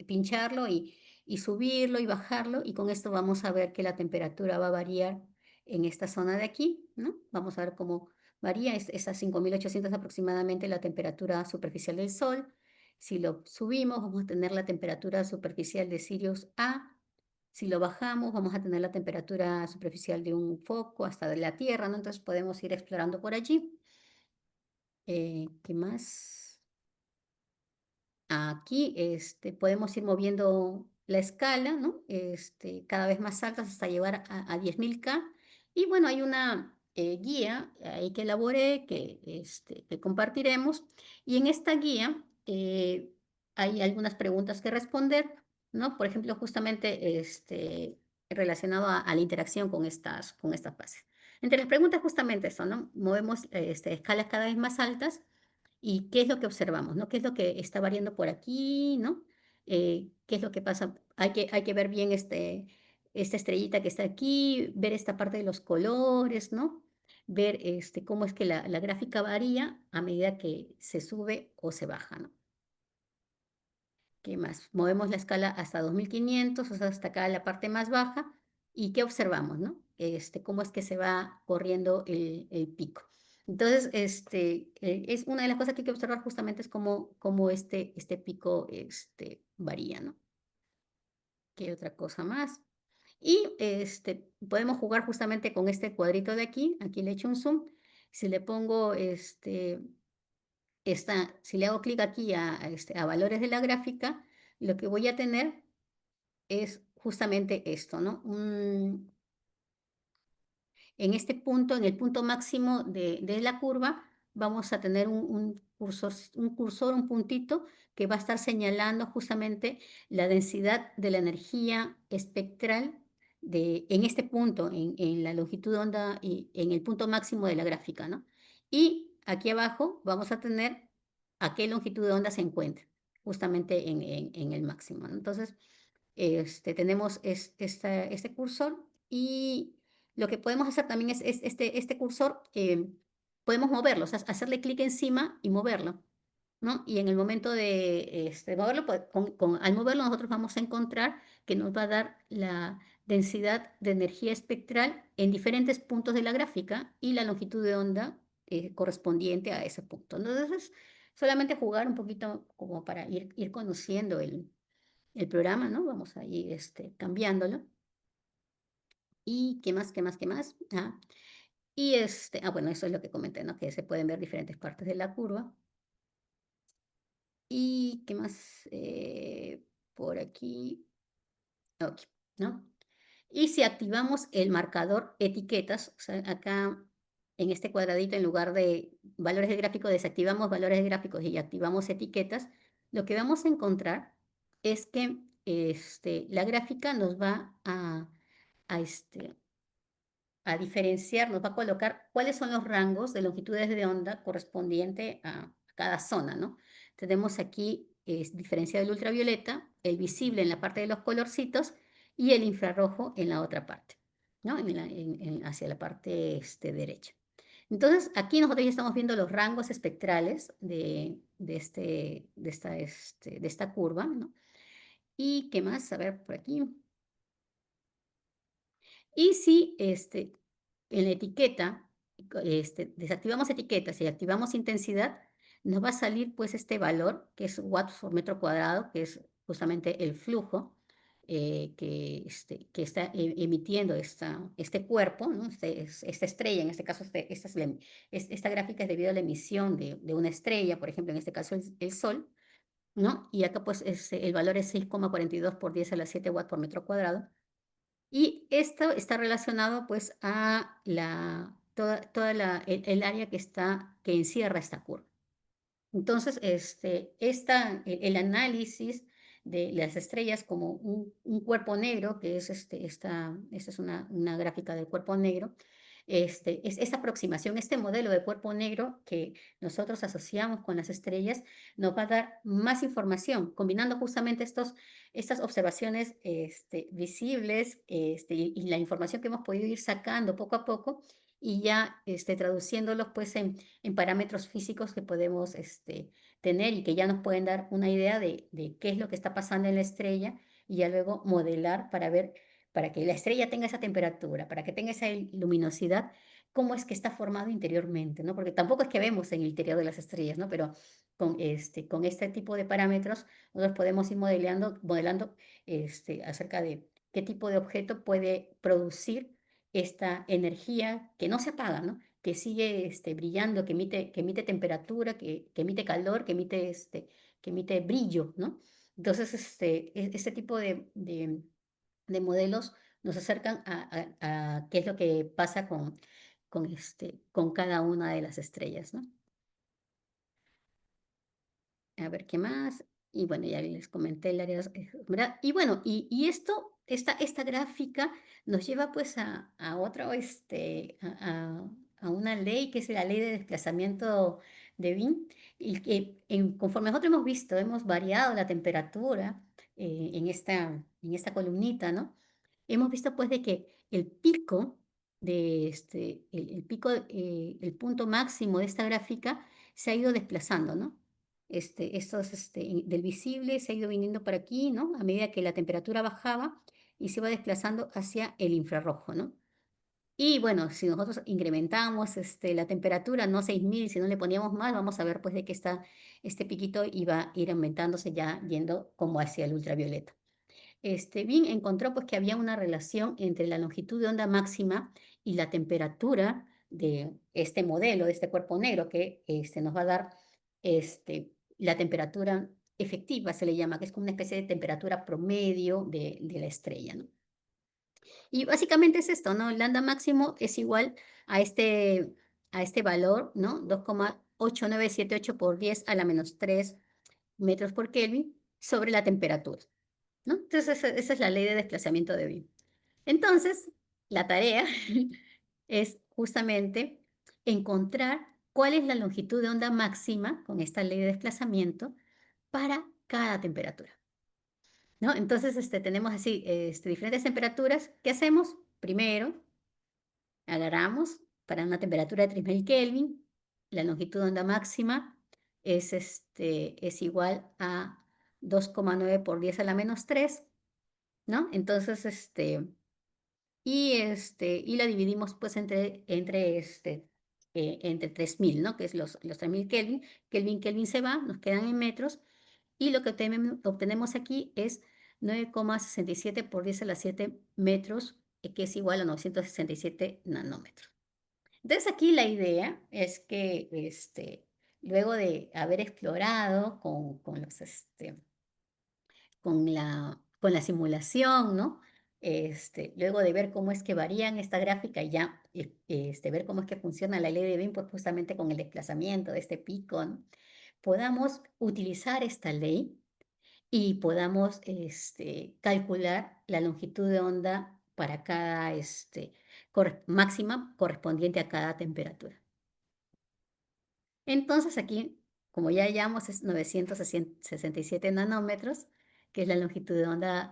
[SPEAKER 2] pincharlo y subirlo y bajarlo, y con esto vamos a ver que la temperatura va a variar en esta zona de aquí, ¿no? Vamos a ver cómo varía, es a 5.800 aproximadamente la temperatura superficial del Sol. Si lo subimos, vamos a tener la temperatura superficial de Sirius A. Si lo bajamos, vamos a tener la temperatura superficial de un foco hasta de la Tierra, ¿no? Entonces podemos ir explorando por allí. ¿Qué más? Aquí podemos ir moviendo la escala, ¿no? Cada vez más altas hasta llegar a 10.000 K. Y bueno, hay una guía ahí que elaboré, que compartiremos. Y en esta guía hay algunas preguntas que responder, ¿no? Por ejemplo, justamente relacionado a la interacción con estas bases. Entre las preguntas justamente eso, ¿no? Movemos escalas cada vez más altas y qué es lo que observamos, ¿no? ¿Qué es lo que está variando por aquí, ¿no? ¿Qué es lo que pasa? Hay que ver bien esta estrellita que está aquí, ver esta parte de los colores, ¿no? Ver cómo es que la gráfica varía a medida que se sube o se baja, ¿no? ¿Qué más? Movemos la escala hasta 2500, o sea, hasta acá la parte más baja. ¿Y qué observamos, no? Cómo es que se va corriendo el pico. Entonces, es una de las cosas que hay que observar justamente es cómo este pico varía, ¿no? ¿Qué otra cosa más? Y podemos jugar justamente con este cuadrito de aquí. Aquí le echo un zoom. Si le pongo si le hago clic aquí a valores de la gráfica, lo que voy a tener es justamente esto, ¿no? En este punto, en el punto máximo de la curva, vamos a tener un cursor, un puntito que va a estar señalando justamente la densidad de la energía espectral en este punto, en la longitud de onda y en el punto máximo de la gráfica, ¿no? Y aquí abajo vamos a tener a qué longitud de onda se encuentra, justamente en el máximo, ¿no? Entonces, tenemos este cursor y lo que podemos hacer también es este cursor, podemos moverlo, o sea, hacerle clic encima y moverlo, ¿no? Y en el momento de moverlo, pues, al moverlo nosotros vamos a encontrar que nos va a dar la densidad de energía espectral en diferentes puntos de la gráfica y la longitud de onda correspondiente a ese punto. Entonces, solamente jugar un poquito como para ir conociendo el programa, ¿no? Vamos a ir cambiándolo. ¿Y qué más, qué más, qué más? Bueno, eso es lo que comenté, ¿no? Que se pueden ver diferentes partes de la curva. ¿Y qué más? Por aquí. Ok, ¿no? Y si activamos el marcador etiquetas, o sea, acá en este cuadradito, en lugar de valores de gráfico, desactivamos valores de gráficos y activamos etiquetas, lo que vamos a encontrar es que la gráfica nos va a diferenciar, nos va a colocar cuáles son los rangos de longitudes de onda correspondiente a cada zona, ¿no? Tenemos aquí diferenciado el ultravioleta, el visible en la parte de los colorcitos y el infrarrojo en la otra parte, ¿no? Hacia la parte derecha. Entonces, aquí nosotros ya estamos viendo los rangos espectrales de esta curva, ¿no? ¿Y qué más? A ver, por aquí. Y si en la etiqueta desactivamos etiquetas y activamos intensidad, nos va a salir pues este valor, que es watts por metro cuadrado, que es justamente el flujo que está emitiendo este cuerpo, ¿no? Esta estrella, en este caso esta gráfica es debido a la emisión de una estrella, por ejemplo, en este caso el Sol, ¿no? Y acá pues el valor es 6,42 por 10 a la 7 watts por metro cuadrado. Y esto está relacionado pues a el área que encierra esta curva. Entonces, el análisis de las estrellas como un cuerpo negro, que es esta es una gráfica del cuerpo negro, es esta aproximación, este modelo de cuerpo negro que nosotros asociamos con las estrellas, nos va a dar más información, combinando justamente estas observaciones visibles y la información que hemos podido ir sacando poco a poco y ya traduciéndolos pues en parámetros físicos que podemos tener y que ya nos pueden dar una idea de qué es lo que está pasando en la estrella y ya luego modelar para ver, para que la estrella tenga esa temperatura, para que tenga esa luminosidad, cómo es que está formado interiormente, ¿no? Porque tampoco es que vemos en el interior de las estrellas, ¿no? Pero con este tipo de parámetros nosotros podemos ir modelando acerca de qué tipo de objeto puede producir esta energía que no se apaga, ¿no? Que sigue brillando, que emite temperatura, que emite calor, que emite brillo, ¿no? Entonces, este tipo de modelos nos acercan a qué es lo que pasa con cada una de las estrellas, ¿no? A ver, ¿qué más? Y bueno, ya les comenté el área, ¿verdad? Y bueno, esta gráfica nos lleva pues a otro, a una ley que es la ley de desplazamiento de Wien, y que conforme nosotros hemos visto, hemos variado la temperatura en esta columnita, ¿no? Hemos visto pues de que el pico el punto máximo de esta gráfica se ha ido desplazando, ¿no? Del visible se ha ido viniendo para aquí, ¿no? A medida que la temperatura bajaba y se va desplazando hacia el infrarrojo, ¿no? Y bueno, si nosotros incrementamos la temperatura, no 6000, si no le poníamos más, vamos a ver pues de que este piquito iba a ir aumentándose ya yendo como hacia el ultravioleta. Wien encontró pues que había una relación entre la longitud de onda máxima y la temperatura de este modelo, de este cuerpo negro, que nos va a dar la temperatura efectiva, se le llama, que es como una especie de temperatura promedio de la estrella, ¿no? Y básicamente es esto, ¿no? El lambda máximo es igual a este valor, ¿no? 2,8978 por 10 a la menos 3 metros por Kelvin sobre la temperatura, ¿no? Entonces, esa es la ley de desplazamiento de Wien. Entonces, la tarea es justamente encontrar cuál es la longitud de onda máxima con esta ley de desplazamiento para cada temperatura, ¿no? Entonces, tenemos así diferentes temperaturas. ¿Qué hacemos? Primero, agarramos para una temperatura de 3000 Kelvin, la longitud de onda máxima es igual a 2,9 por 10 a la menos 3, ¿no? Entonces, y la dividimos pues entre 3000, ¿no? Que es los 3000 Kelvin. Kelvin se va, nos quedan en metros, y lo que obtenemos aquí es 9,67 por 10 a la 7 metros, que es igual a 967 nanómetros. Entonces aquí la idea es que luego de haber explorado con la simulación, ¿no? Luego de ver cómo es que varían esta gráfica y ya ver cómo es que funciona la ley de Wien, pues justamente con el desplazamiento de este pico, ¿no? Podamos utilizar esta ley y podamos calcular la longitud de onda para cada máxima correspondiente a cada temperatura. Entonces aquí, como ya hallamos, es 967 nanómetros, que es la longitud de onda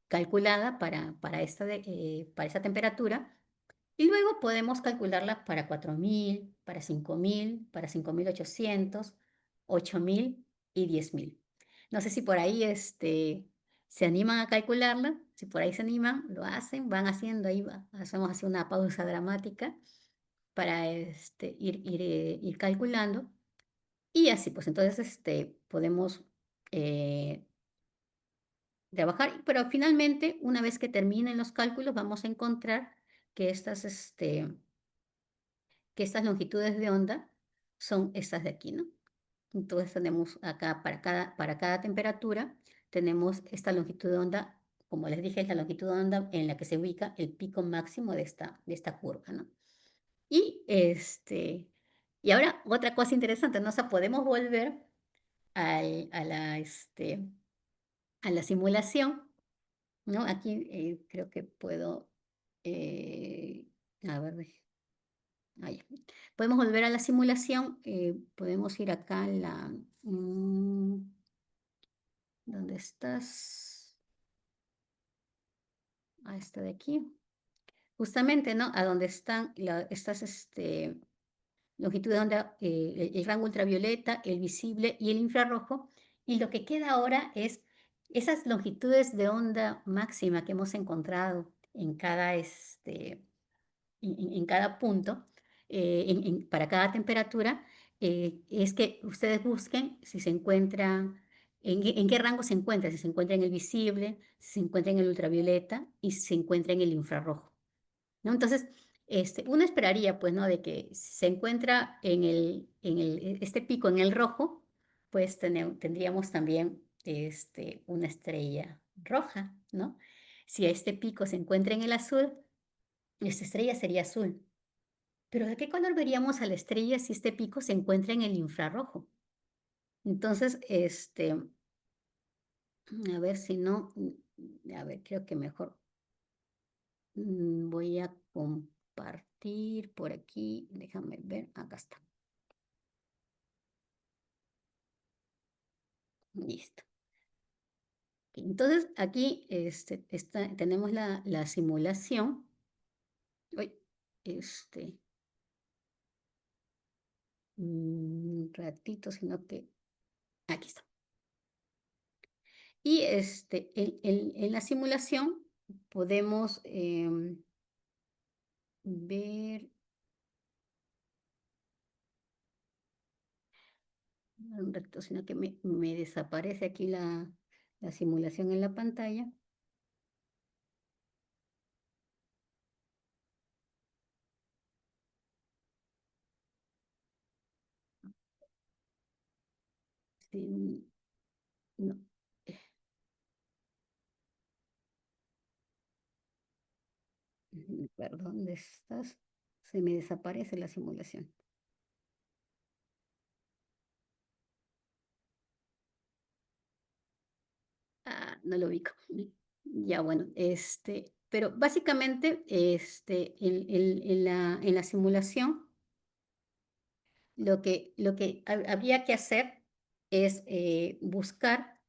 [SPEAKER 2] calculada para esa temperatura. Y luego podemos calcularla para 4000, para 5000, para 5800, 8000 y 10000. No sé si por ahí se animan a calcularla. Si por ahí se animan, lo hacen, van haciendo ahí, hacemos así una pausa dramática para ir calculando. Y así, pues entonces podemos eh, trabajar, pero finalmente, una vez que terminen los cálculos, vamos a encontrar que estas longitudes de onda son estas de aquí, ¿no? Entonces tenemos acá para cada temperatura, tenemos esta longitud de onda, como les dije, es la longitud de onda en la que se ubica el pico máximo de esta curva, ¿no? Y ahora otra cosa interesante, ¿no? O sea, podemos volver a la simulación, ¿no? Aquí creo que puedo, a ver, ahí. Podemos volver a la simulación, podemos ir acá a ¿dónde estás? A esta de aquí. Justamente, ¿no? A donde están estas longitud de onda, el rango ultravioleta, el visible y el infrarrojo. Y lo que queda ahora es esas longitudes de onda máxima que hemos encontrado en cada punto, para cada temperatura, es que ustedes busquen si se encuentra, en qué rango se encuentra, si se encuentra en el visible, si se encuentra en el ultravioleta y si se encuentra en el infrarrojo, ¿no? Entonces, uno esperaría, pues, ¿no? De que si se encuentra este pico en el rojo, pues tendríamos también una estrella roja, ¿no? Si este pico se encuentra en el azul, esta estrella sería azul. Pero ¿de qué color veríamos a la estrella si este pico se encuentra en el infrarrojo? Entonces, a ver si no, a ver, creo que mejor voy a compartir por aquí, déjame ver, acá está. Listo. Entonces, aquí tenemos la simulación. Uy, un ratito, sino que aquí está. Y en la simulación podemos ver un ratito, sino que me desaparece aquí la simulación en la pantalla. Sí, no, perdón, ¿dónde estás? Se me desaparece la simulación. No lo ubico. Ya, bueno, pero básicamente, en la simulación, lo que habría que hacer es buscar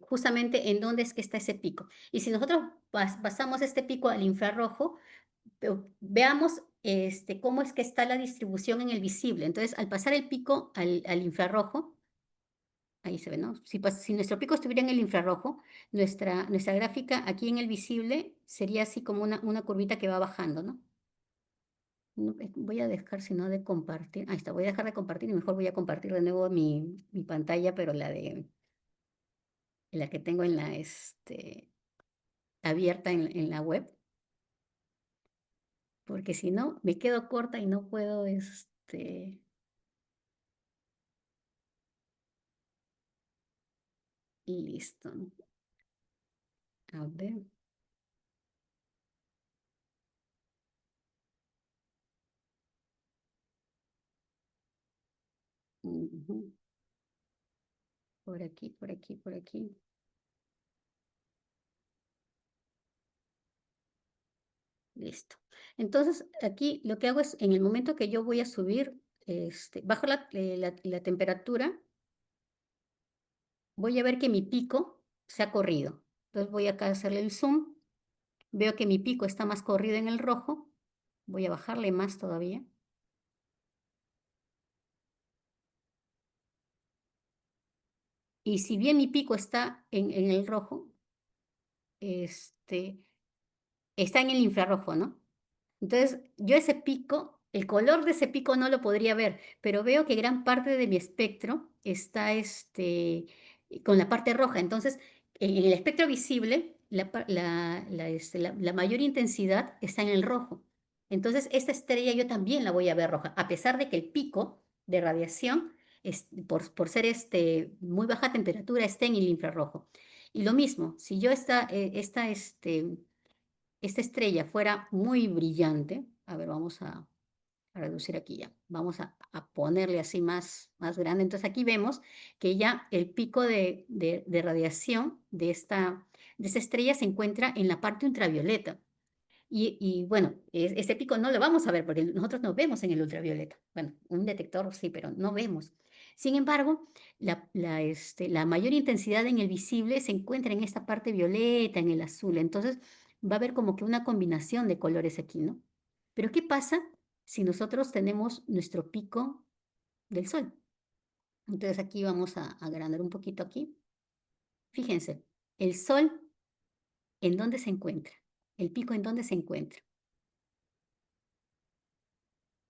[SPEAKER 2] justamente en dónde es que está ese pico. Y si nosotros pasamos este pico al infrarrojo, veamos cómo es que está la distribución en el visible. Entonces, al pasar el pico al infrarrojo, ahí se ve, ¿no? Si nuestro pico estuviera en el infrarrojo, nuestra gráfica aquí en el visible sería así como una curvita que va bajando, ¿no? Voy a dejar, si no, de compartir. Ahí está, voy a dejar de compartir y mejor voy a compartir de nuevo mi pantalla, pero la que tengo abierta en la web, porque si no, me quedo corta y no puedo, listo. A ver. Ujú. Por aquí, por aquí, por aquí. Listo. Entonces, aquí lo que hago es, en el momento que yo voy a subir, bajo la temperatura, voy a ver que mi pico se ha corrido. Entonces voy acá a hacerle el zoom, veo que mi pico está más corrido en el rojo, voy a bajarle más todavía. Y si bien mi pico está en el rojo, este, está en el infrarrojo, ¿no? Entonces, yo ese pico, el color de ese pico no lo podría ver, pero veo que gran parte de mi espectro está con la parte roja. Entonces, en el espectro visible, la mayor intensidad está en el rojo. Entonces, esta estrella yo también la voy a ver roja, a pesar de que el pico de radiación, por ser muy baja temperatura, esté en el infrarrojo. Y lo mismo, si yo esta estrella fuera muy brillante, a ver, vamos a reducir aquí ya, vamos a ponerle así más grande. Entonces aquí vemos que ya el pico de radiación de esta estrella se encuentra en la parte ultravioleta. Y bueno, este pico no lo vamos a ver porque nosotros no vemos en el ultravioleta. Bueno, un detector sí, pero no vemos. Sin embargo, la mayor intensidad en el visible se encuentra en esta parte violeta, en el azul. Entonces va a haber como que una combinación de colores aquí, ¿no? Pero ¿qué pasa si nosotros tenemos nuestro pico del sol? Entonces aquí vamos a agrandar un poquito aquí. Fíjense, el sol, ¿en dónde se encuentra? El pico, ¿en dónde se encuentra?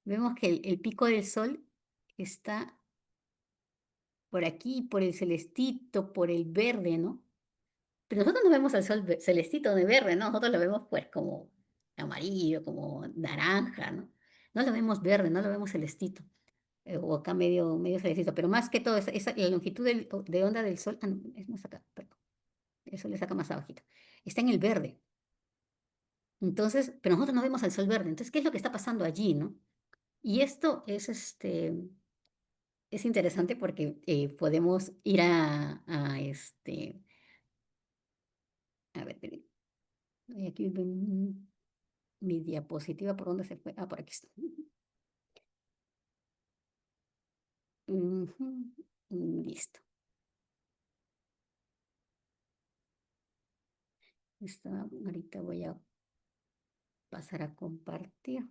[SPEAKER 2] Vemos que el pico del sol está por aquí, por el celestito, por el verde, ¿no? Pero nosotros no vemos al sol celestito de verde, ¿no? Nosotros lo vemos pues como amarillo, como naranja, ¿no? No lo vemos verde, no lo vemos celestito, o acá medio celestito, pero más que todo, la longitud de onda del sol, no, es más acá, perdón, eso le saca más abajito, está en el verde. Entonces, pero nosotros no vemos al sol verde, entonces, ¿qué es lo que está pasando allí, no? Y esto es interesante porque podemos ir a ver, espere, aquí ven mi diapositiva, ¿por dónde se fue? Ah, por aquí está. Ujú, listo. Ahorita voy a pasar a compartir.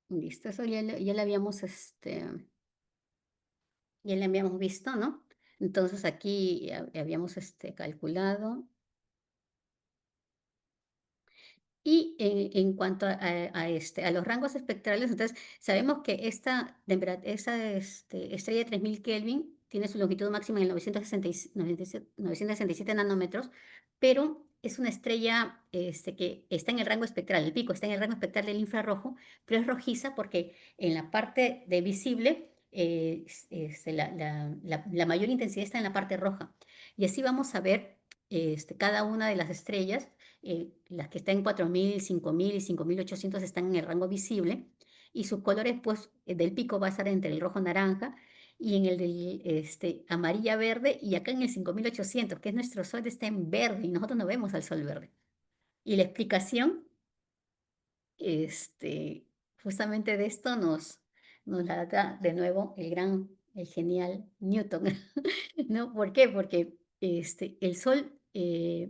[SPEAKER 2] Listo, eso ya lo habíamos, ya lo habíamos visto, ¿no? Entonces aquí habíamos calculado. Y en cuanto a los rangos espectrales, entonces sabemos que esa estrella de 3000 Kelvin tiene su longitud máxima en 967 nanómetros, pero es una estrella que está en el rango espectral, el pico está en el rango espectral del infrarrojo, pero es rojiza porque en la parte de visible la mayor intensidad está en la parte roja. Y así vamos a ver cada una de las estrellas, las que están en 4000, 5000 y 5800 están en el rango visible y sus colores pues del pico va a estar entre el rojo naranja y en el del amarilla verde y acá en el 5800 que es nuestro sol está en verde y nosotros no vemos al sol verde. Y la explicación justamente de esto nos la da de nuevo el genial Newton. ¿No? ¿Por qué? Porque el sol es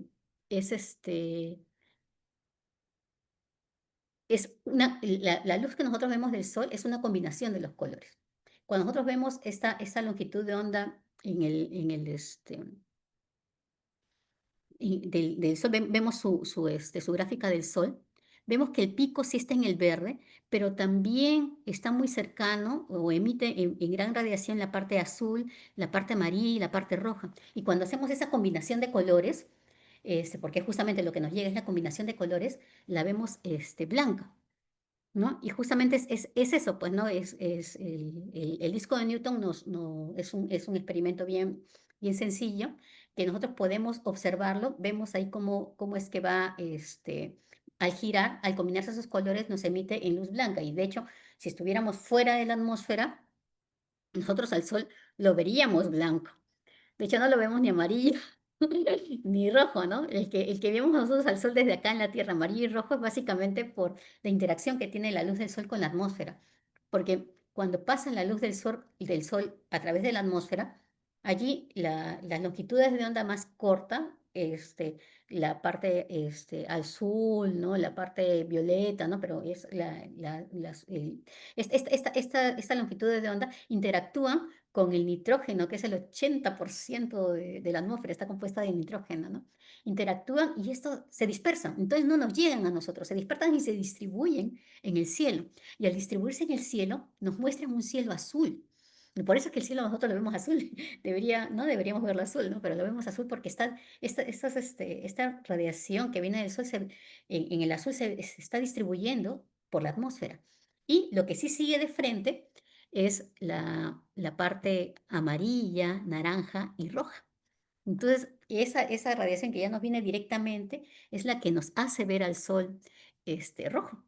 [SPEAKER 2] la luz que nosotros vemos del sol es una combinación de los colores. Cuando nosotros vemos esta longitud de onda del sol, vemos su gráfica del sol, vemos que el pico sí está en el verde, pero también está muy cercano o emite en gran radiación la parte azul, la parte amarilla y la parte roja. Y cuando hacemos esa combinación de colores, porque justamente lo que nos llega es la combinación de colores, la vemos blanca. ¿No? Y justamente es eso, pues, ¿no? El disco de Newton es un experimento bien sencillo, que nosotros podemos observarlo, vemos ahí cómo es que va, al girar, al combinarse esos colores, nos emite en luz blanca. Y de hecho, si estuviéramos fuera de la atmósfera, nosotros al sol lo veríamos blanco. De hecho, no lo vemos ni amarillo ni rojo, ¿no? El que vemos nosotros al sol desde acá en la Tierra, amarillo y rojo, es básicamente por la interacción que tiene la luz del sol con la atmósfera. Porque cuando pasa la luz del sol a través de la atmósfera, allí las longitudes de onda más corta, la parte azul, ¿no? La parte violeta, ¿no? Pero es esta longitud de onda interactúan con el nitrógeno, que es el 80% de la atmósfera, está compuesta de nitrógeno, ¿no? Interactúan y esto se dispersan, entonces no nos llegan a nosotros, se dispersan y se distribuyen en el cielo. Y al distribuirse en el cielo, nos muestran un cielo azul. Y por eso es que el cielo nosotros lo vemos azul. No deberíamos verlo azul, ¿no? Pero lo vemos azul porque esta radiación que viene del sol en el azul se está distribuyendo por la atmósfera. Y lo que sí sigue de frente es la parte amarilla, naranja y roja. Entonces, esa radiación que ya nos viene directamente es la que nos hace ver al sol rojo.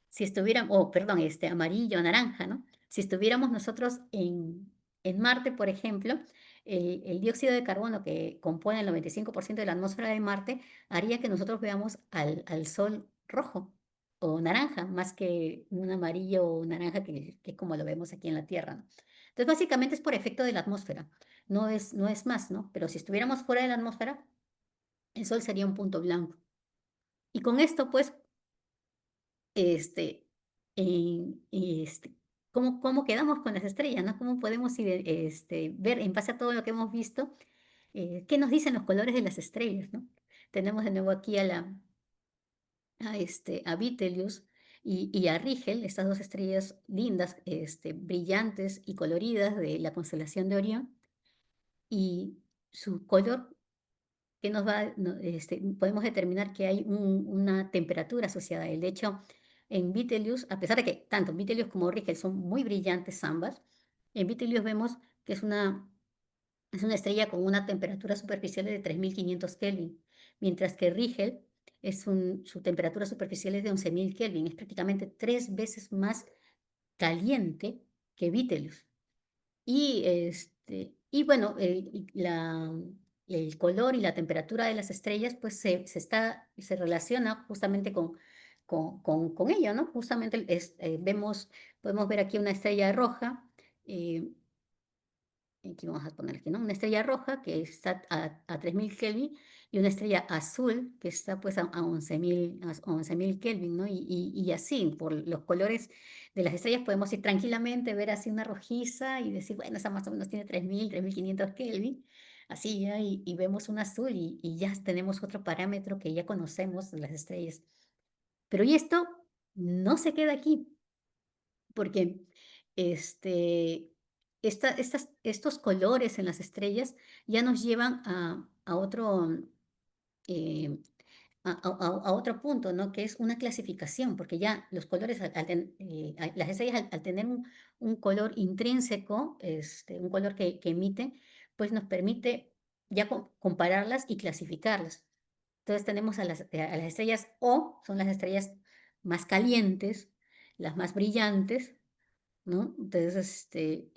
[SPEAKER 2] Si estuviéramos, perdón, amarillo, naranja, ¿no? Si estuviéramos nosotros en Marte, por ejemplo, el dióxido de carbono que compone el 95% de la atmósfera de Marte haría que nosotros veamos al Sol rojo o naranja, más que un amarillo o naranja que es como lo vemos aquí en la Tierra, ¿no? Entonces, básicamente es por efecto de la atmósfera, no es más, ¿no? Pero si estuviéramos fuera de la atmósfera, el Sol sería un punto blanco. Y con esto, pues, este, cómo quedamos con las estrellas, ¿no? ¿Cómo podemos ver en base a todo lo que hemos visto, qué nos dicen los colores de las estrellas, ¿no? Tenemos de nuevo aquí a Betelgeuse y a Rigel, estas dos estrellas lindas, brillantes y coloridas de la constelación de Orión, y su color que nos va, podemos determinar que hay una temperatura asociada a él. De hecho, en Betelgeuse, a pesar de que tanto Betelgeuse como Rigel son muy brillantes ambas, en Betelgeuse vemos que es una estrella con una temperatura superficial de 3500 Kelvin, mientras que Rigel su temperatura superficial es de 11.000 Kelvin, es prácticamente 3 veces más caliente que Betelgeuse. Y bueno, el color y la temperatura de las estrellas, pues se relaciona justamente con ello, ¿no? Justamente podemos ver aquí una estrella roja, eh, aquí vamos a poner aquí, ¿no? Una estrella roja que está a 3000 Kelvin y una estrella azul que está pues a 11.000 Kelvin, ¿no? Y así, por los colores de las estrellas podemos ir tranquilamente, ver así una rojiza y decir, bueno, esa más o menos tiene 3.500 Kelvin, así ya, y vemos un azul y ya tenemos otro parámetro que ya conocemos de las estrellas. Pero y esto no se queda aquí, porque este, estos colores en las estrellas ya nos llevan a otro, eh, a otro punto, ¿no? Que es una clasificación, porque ya los colores, las estrellas al tener un color intrínseco, un color que emite, pues nos permite ya compararlas y clasificarlas. Entonces tenemos a las estrellas O, son las estrellas más calientes, las más brillantes, ¿no? Entonces,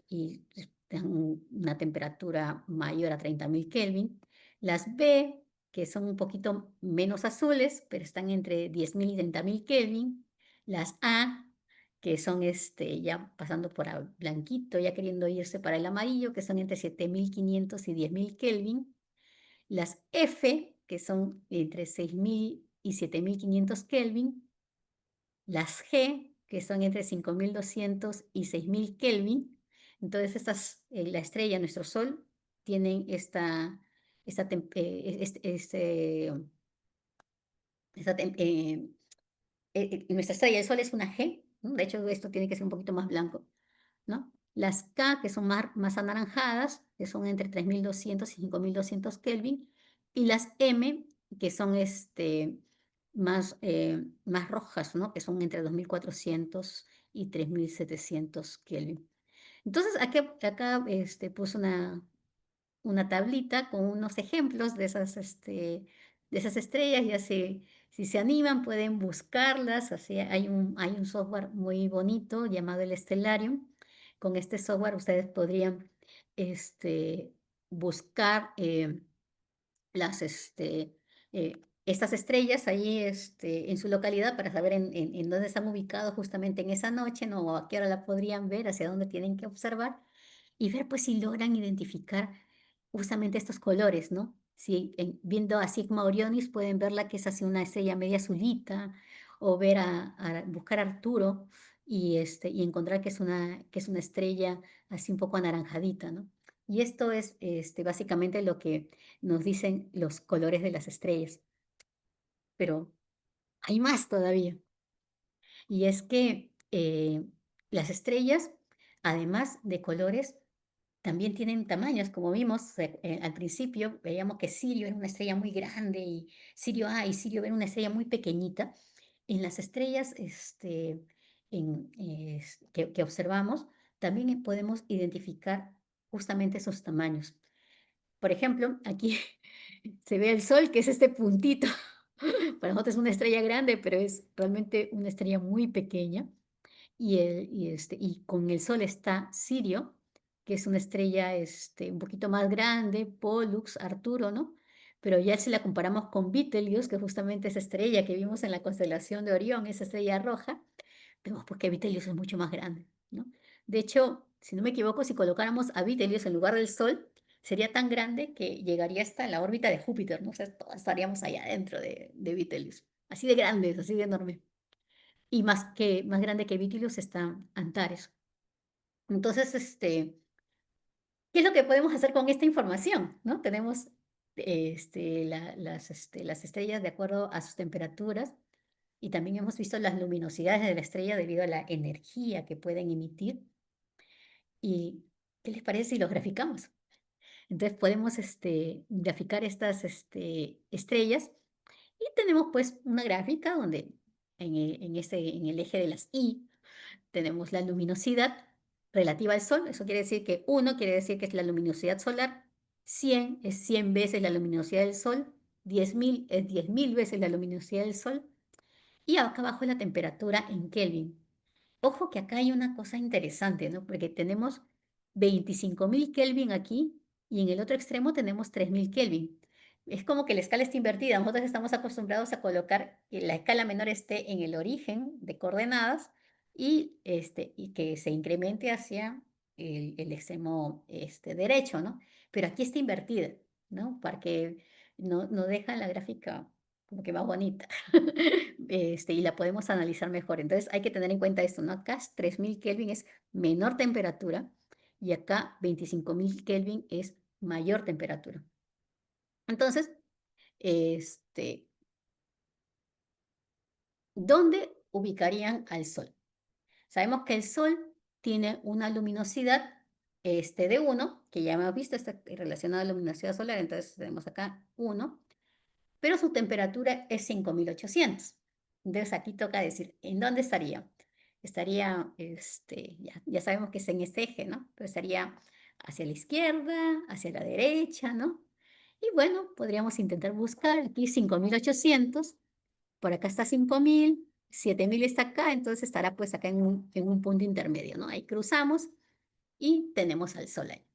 [SPEAKER 2] y dan una temperatura mayor a 30.000 Kelvin. Las B, que son un poquito menos azules, pero están entre 10.000 y 30.000 Kelvin. Las A, que son ya pasando por blanquito, ya queriendo irse para el amarillo, que son entre 7.500 y 10.000 Kelvin. Las F, que son entre 6.000 y 7.500 Kelvin. Las G, que son entre 5.200 y 6.000 Kelvin. Entonces, la estrella, nuestro Sol, tienen esta, tem- esta tem- nuestra estrella, el Sol es una G, ¿no? De hecho, esto tiene que ser un poquito más blanco, ¿no? Las K, que son más anaranjadas, que son entre 3.200 y 5.200 Kelvin, y las M, que son más rojas, ¿no? Que son entre 2.400 y 3.700 Kelvin. Entonces, acá puse una tablita con unos ejemplos de esas estrellas, ya si se animan pueden buscarlas, así hay un software muy bonito llamado el Stellarium. Con este software ustedes podrían buscar las, estas estrellas ahí en su localidad para saber en dónde están ubicados justamente en esa noche, ¿no? O a qué hora la podrían ver, hacia dónde tienen que observar y ver pues si logran identificar justamente estos colores, ¿no? Si viendo a Sigma Orionis pueden verla que es así una estrella media azulita, o ver buscar a Arturo y encontrar que es una estrella así un poco anaranjadita, ¿no? Y esto es básicamente lo que nos dicen los colores de las estrellas. Pero hay más todavía. Y es que las estrellas, además de colores, también tienen tamaños, como vimos al principio, veíamos que Sirio era una estrella muy grande y Sirio A y Sirio B era una estrella muy pequeñita. En las estrellas que observamos, también podemos identificar justamente esos tamaños. Por ejemplo, aquí se ve el Sol, que es este puntito. Para nosotros es una estrella grande, pero es realmente una estrella muy pequeña. Y con el Sol está Sirio, que es una estrella un poquito más grande, Pollux, Arturo, ¿no? Pero ya si la comparamos con Betelgeuse, que justamente esa estrella que vimos en la constelación de Orión, esa estrella roja, vemos pues que Betelgeuse es mucho más grande, ¿no? De hecho, si no me equivoco, si colocáramos a Betelgeuse en lugar del Sol, sería tan grande que llegaría hasta la órbita de Júpiter, ¿no? O sea, todos estaríamos allá dentro de Betelgeuse. Así de grandes, así de enorme. Y más grande que Betelgeuse está Antares. Entonces, ¿qué es lo que podemos hacer con esta información? ¿No? Tenemos las estrellas de acuerdo a sus temperaturas y también hemos visto las luminosidades de la estrella debido a la energía que pueden emitir. ¿Y qué les parece si los graficamos? Entonces podemos graficar estas estrellas y tenemos pues una gráfica donde en el eje de las Y tenemos la luminosidad relativa al Sol. Eso quiere decir que 1 quiere decir que es la luminosidad solar, 100 es 100 veces la luminosidad del Sol, 10.000 es 10.000 veces la luminosidad del Sol, y acá abajo la temperatura en Kelvin. Ojo que acá hay una cosa interesante, ¿no? Porque tenemos 25.000 Kelvin aquí y en el otro extremo tenemos 3.000 Kelvin. Es como que la escala está invertida. Nosotros estamos acostumbrados a colocar que la escala menor esté en el origen de coordenadas y que se incremente hacia el extremo derecho, ¿no? Pero aquí está invertida, ¿no? Para que no deja la gráfica como que más bonita. Y la podemos analizar mejor. Entonces hay que tener en cuenta esto, ¿no? Acá 3.000 Kelvin es menor temperatura y acá 25.000 Kelvin es mayor temperatura. Entonces, ¿dónde ubicarían al Sol? Sabemos que el Sol tiene una luminosidad de 1, que ya hemos visto, está relacionada a la luminosidad solar, entonces tenemos acá 1, pero su temperatura es 5.800. Entonces aquí toca decir, ¿en dónde estaría? Estaría, ya sabemos que es en este eje, ¿no? Pero estaría hacia la izquierda, hacia la derecha, ¿no? Y bueno, podríamos intentar buscar aquí 5.800, por acá está 5.000, 7.000 está acá, entonces estará pues acá en un punto intermedio, ¿no? Ahí cruzamos y tenemos al Sol ahí.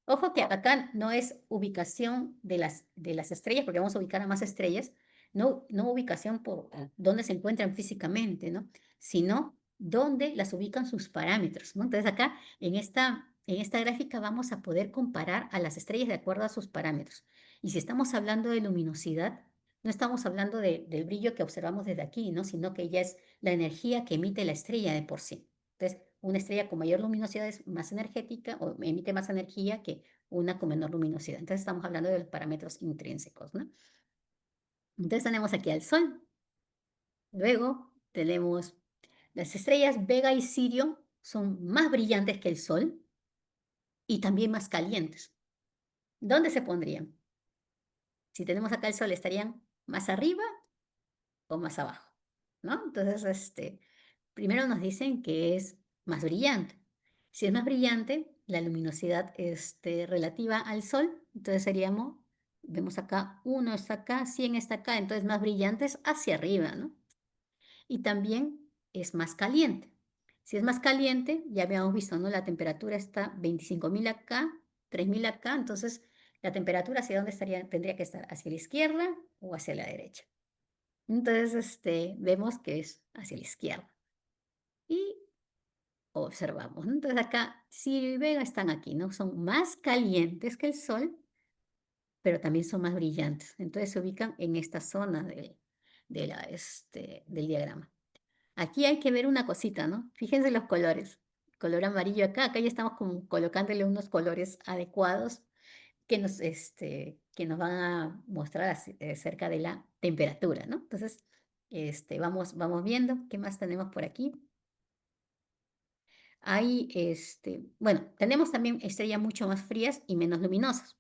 [SPEAKER 2] Ojo que acá no es ubicación de las estrellas, porque vamos a ubicar a más estrellas, no ubicación por dónde se encuentran físicamente, ¿no? Sino dónde las ubican sus parámetros, ¿no? Entonces acá en esta gráfica vamos a poder comparar a las estrellas de acuerdo a sus parámetros. Y si estamos hablando de luminosidad, no estamos hablando del brillo que observamos desde aquí, ¿no? Sino que ya es la energía que emite la estrella de por sí. Entonces, una estrella con mayor luminosidad es más energética o emite más energía que una con menor luminosidad. Entonces estamos hablando de los parámetros intrínsecos, ¿no? Entonces tenemos aquí al Sol. Luego tenemos las estrellas Vega y Sirio son más brillantes que el Sol y también más calientes. ¿Dónde se pondrían? Si tenemos acá el Sol, ¿estarían más arriba o más abajo? ¿No? Entonces, primero nos dicen que es más brillante. Si es más brillante, la luminosidad relativa al Sol. Entonces vemos acá, 1 está acá, 100 está acá, entonces más brillantes hacia arriba, ¿no? Y también es más caliente. Si es más caliente, ya habíamos visto, ¿no? La temperatura está 25.000 acá, 3.000 acá, entonces la temperatura hacia dónde tendría que estar, hacia la izquierda o hacia la derecha. Entonces, vemos que es hacia la izquierda. Y observamos, ¿no? Entonces acá Sirio y Vega están aquí, ¿no? Son más calientes que el Sol, pero también son más brillantes. Entonces se ubican en esta zona del diagrama. Aquí hay que ver una cosita, ¿no? Fíjense los colores. Color amarillo acá ya estamos como colocándole unos colores adecuados que nos van a mostrar acerca de la temperatura, ¿no? Entonces, vamos viendo qué más tenemos por aquí. Hay, bueno, tenemos también estrellas mucho más frías y menos luminosas.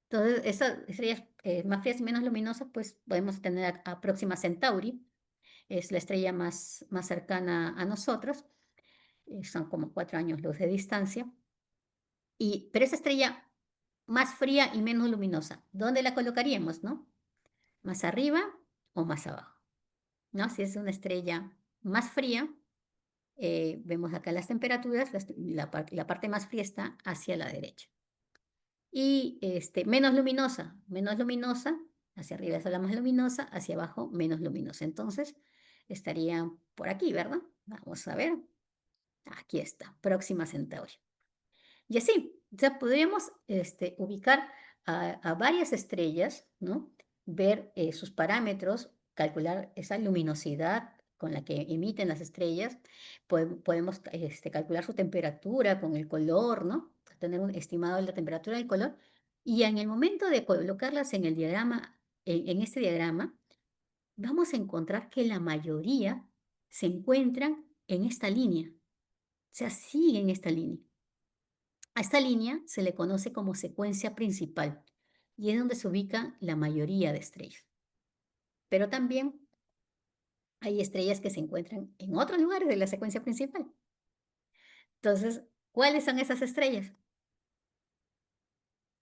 [SPEAKER 2] Entonces, esas estrellas más frías y menos luminosas, pues podemos tener a Próxima Centauri, es la estrella más cercana a nosotros, son como 4 años luz de distancia, pero esa estrella más fría y menos luminosa, ¿dónde la colocaríamos, no? ¿Más arriba o más abajo? ¿No? Si es una estrella más fría, vemos acá las temperaturas, la parte más fría está hacia la derecha. Y menos luminosa, hacia arriba es la más luminosa, hacia abajo menos luminosa. Entonces, estaría por aquí, ¿verdad? Vamos a ver. Aquí está, Próxima Centauri. Y así, ya podríamos ubicar a varias estrellas, ¿no? Ver sus parámetros, calcular esa luminosidad con la que emiten las estrellas. Podemos calcular su temperatura con el color, ¿no? Tener un estimado de la temperatura del color. Y en el momento de colocarlas en el diagrama, en este diagrama, vamos a encontrar que la mayoría se encuentran en esta línea. O sea, siguen esta línea. A esta línea se le conoce como secuencia principal y es donde se ubica la mayoría de estrellas. Pero también hay estrellas que se encuentran en otros lugares de la secuencia principal. Entonces, ¿cuáles son esas estrellas?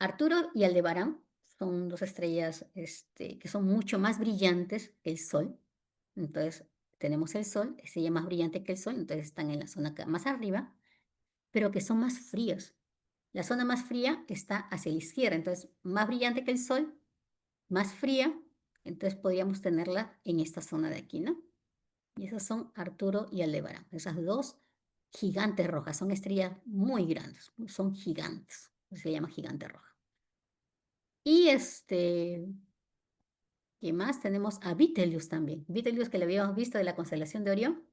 [SPEAKER 2] Arturo y Aldebarán son dos estrellas que son mucho más brillantes que el Sol. Entonces, tenemos el Sol, estrella más brillante que el Sol, entonces están en la zona más arriba, pero que son más fríos. La zona más fría está hacia la izquierda, entonces más brillante que el Sol, más fría, entonces podríamos tenerla en esta zona de aquí, ¿no? Y esas son Arturo y Aldebarán, esas dos gigantes rojas, son estrellas muy grandes, son gigantes, se llama gigante roja. Y ¿qué más? Tenemos a Betelgeuse también, Betelgeuse que la habíamos visto de la constelación de Orión.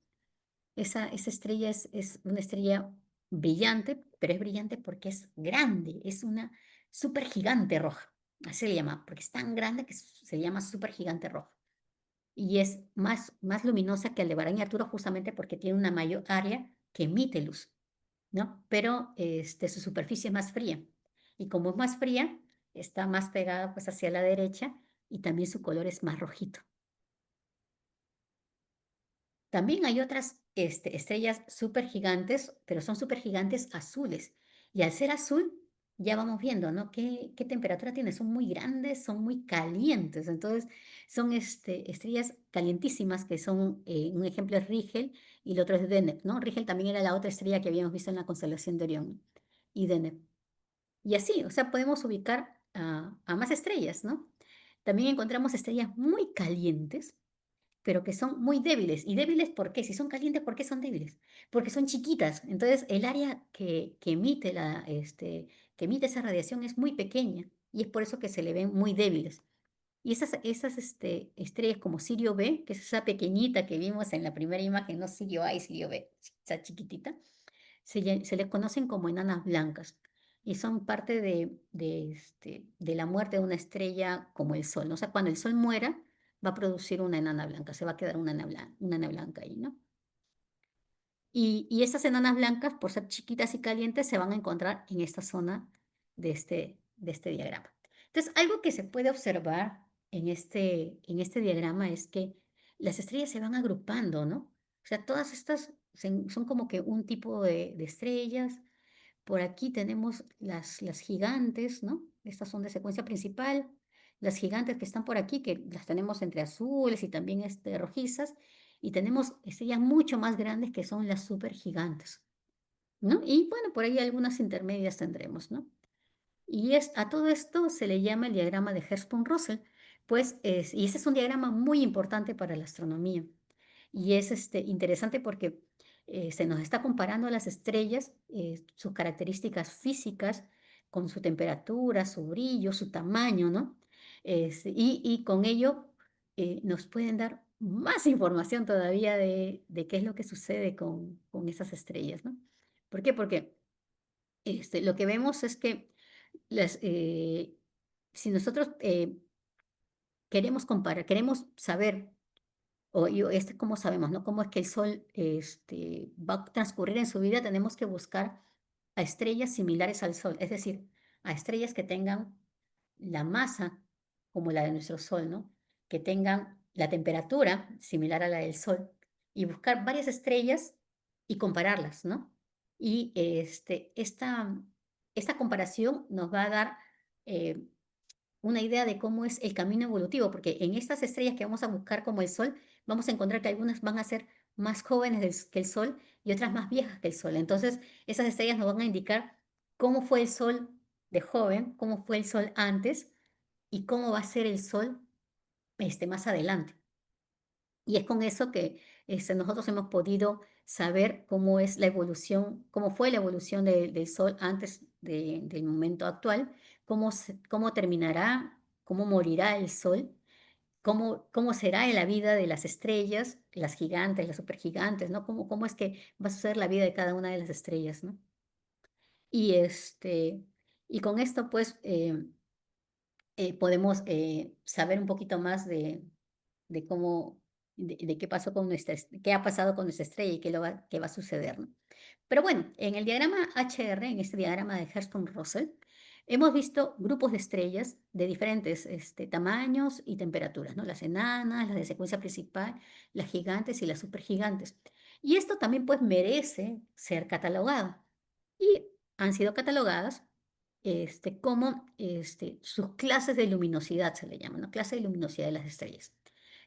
[SPEAKER 2] Esa estrella es una estrella brillante, pero es brillante porque es grande, es una supergigante roja. Así se le llama, porque es tan grande que se llama supergigante roja. Y es más luminosa que Aldebarán y Arturo justamente porque tiene una mayor área que emite luz, ¿no? Pero su superficie es más fría. Y como es más fría, está más pegada pues hacia la derecha y también su color es más rojito. También hay otras estrellas supergigantes, pero son supergigantes azules. Y al ser azul, ya vamos viendo, ¿no? ¿Qué temperatura tiene? Son muy grandes, son muy calientes. Entonces, son estrellas calientísimas, que son, un ejemplo es Rigel y el otro es Deneb, ¿no? Rigel también era la otra estrella que habíamos visto en la constelación de Orión y Deneb. Y así, o sea, podemos ubicar a más estrellas, ¿no? También encontramos estrellas muy calientes, pero que son muy débiles. ¿Y débiles por qué? Si son calientes, ¿por qué son débiles? Porque son chiquitas. Entonces, el área que emite, que emite esa radiación es muy pequeña y es por eso que se le ven muy débiles. Y esas estrellas como Sirio B, que es esa pequeñita que vimos en la primera imagen, no Sirio A y Sirio B, esa chiquitita, se les conocen como enanas blancas y son parte de la muerte de una estrella como el Sol, ¿no? O sea, cuando el Sol muera, va a producir una enana blanca, se va a quedar una enana blanca ahí, ¿no? Y esas enanas blancas, por ser chiquitas y calientes, se van a encontrar en esta zona de este diagrama. Entonces, algo que se puede observar en este diagrama es que las estrellas se van agrupando, ¿no? O sea, todas estas son como que un tipo de estrellas, Por aquí tenemos las gigantes, ¿no? Estas son de secuencia principal. Las gigantes que están por aquí, que las tenemos entre azules y también rojizas. Y tenemos estrellas mucho más grandes que son las supergigantes, ¿no? Y bueno, por ahí algunas intermedias tendremos, ¿no? Y a todo esto se le llama el diagrama de Hertzsprung-Russell, pues y ese es un diagrama muy importante para la astronomía. Y es interesante porque se nos está comparando a las estrellas, sus características físicas, con su temperatura, su brillo, su tamaño, ¿no? Y con ello nos pueden dar más información todavía de qué es lo que sucede con esas estrellas, ¿no? ¿Por qué? Porque lo que vemos es que si nosotros queremos comparar, queremos saber, cómo sabemos, ¿no? Cómo es que el Sol va a transcurrir en su vida, tenemos que buscar a estrellas similares al Sol, es decir, a estrellas que tengan la masa como la de nuestro Sol, ¿no? Que tengan la temperatura similar a la del Sol y buscar varias estrellas y compararlas, ¿no? Y esta comparación nos va a dar eh, una idea de cómo es el camino evolutivo, porque en estas estrellas que vamos a buscar como el Sol, vamos a encontrar que algunas van a ser más jóvenes que el Sol y otras más viejas que el Sol. Entonces, esas estrellas nos van a indicar cómo fue el Sol de joven, cómo fue el Sol antes y cómo va a ser el Sol más adelante. Y es con eso que nosotros hemos podido saber cómo es la evolución, cómo fue la evolución del Sol antes del momento actual, cómo terminará, cómo morirá el Sol, cómo será en la vida de las estrellas, las gigantes, las supergigantes, ¿no? Cómo es que va a suceder la vida de cada una de las estrellas, ¿no? Y, y con esto, pues, podemos saber un poquito más de cómo, de qué pasó con qué ha pasado con nuestra estrella y qué va a suceder, ¿no? Pero bueno, en el diagrama HR, en este diagrama de Hertzsprung-Russell, hemos visto grupos de estrellas de diferentes tamaños y temperaturas, ¿no? Las enanas, las de secuencia principal, las gigantes y las supergigantes. Y esto también pues merece ser catalogado. Y han sido catalogadas como sus clases de luminosidad, se le llama, ¿no? Clase de luminosidad de las estrellas.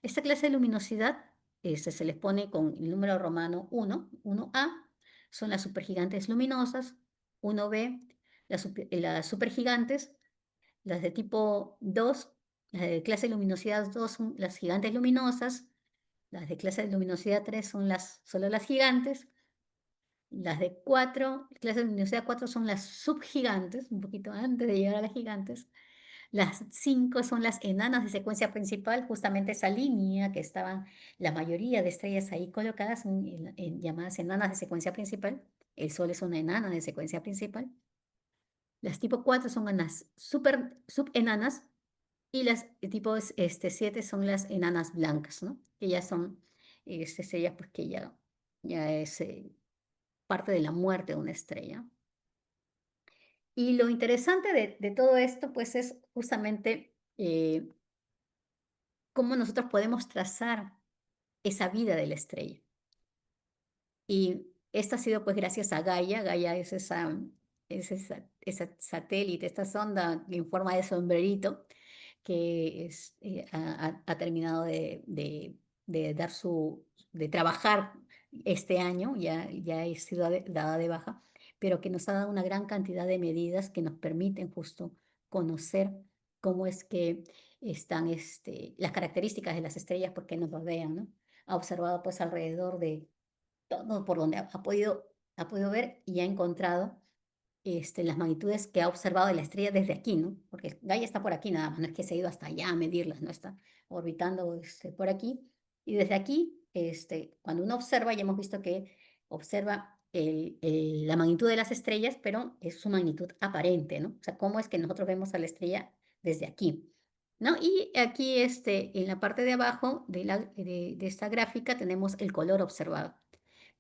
[SPEAKER 2] Esta clase de luminosidad se les pone con el número romano 1A, son las supergigantes luminosas, 1B, las supergigantes, las de tipo 2, las de clase de luminosidad 2 son las gigantes luminosas, las de clase de luminosidad 3 son solo las gigantes, las de 4, clase de luminosidad 4 son las subgigantes, un poquito antes de llegar a las gigantes. Las 5 son las enanas de secuencia principal, justamente esa línea que estaban la mayoría de estrellas ahí colocadas, son llamadas enanas de secuencia principal. El Sol es una enana de secuencia principal. Las tipo 4 son las subenanas y las tipo 7 son las enanas blancas, ¿no? Que ya son estrellas pues, que ya es parte de la muerte de una estrella. Y lo interesante de todo esto, pues, es justamente cómo nosotros podemos trazar esa vida de la estrella. Y esto ha sido, pues, gracias a Gaia. Gaia es esa satélite, esta sonda en forma de sombrerito que ha terminado de dar de trabajar este año, ya ha sido dada de baja, pero que nos ha dado una gran cantidad de medidas que nos permiten justo conocer cómo es que están las características de las estrellas porque nos rodean, ¿no? Ha observado pues alrededor de todo por donde ha podido ver y ha encontrado las magnitudes que ha observado de la estrella desde aquí, ¿no? Porque Gaia está por aquí nada más, no es que se ha ido hasta allá a medirlas, ¿no? Está orbitando por aquí. Y desde aquí, cuando uno observa, ya hemos visto que observa la magnitud de las estrellas, pero es su magnitud aparente, ¿no? O sea, cómo es que nosotros vemos a la estrella desde aquí, ¿no? Y aquí, en la parte de abajo de esta gráfica tenemos el color observado.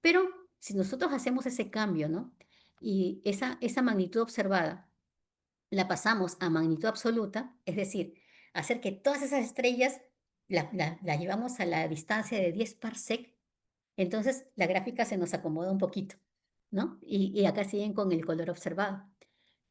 [SPEAKER 2] Pero si nosotros hacemos ese cambio, ¿no? Y esa magnitud observada la pasamos a magnitud absoluta, es decir, hacer que todas esas estrellas las llevamos a la distancia de 10 parsec, entonces la gráfica se nos acomoda un poquito. ¿no? Y acá siguen con el color observado.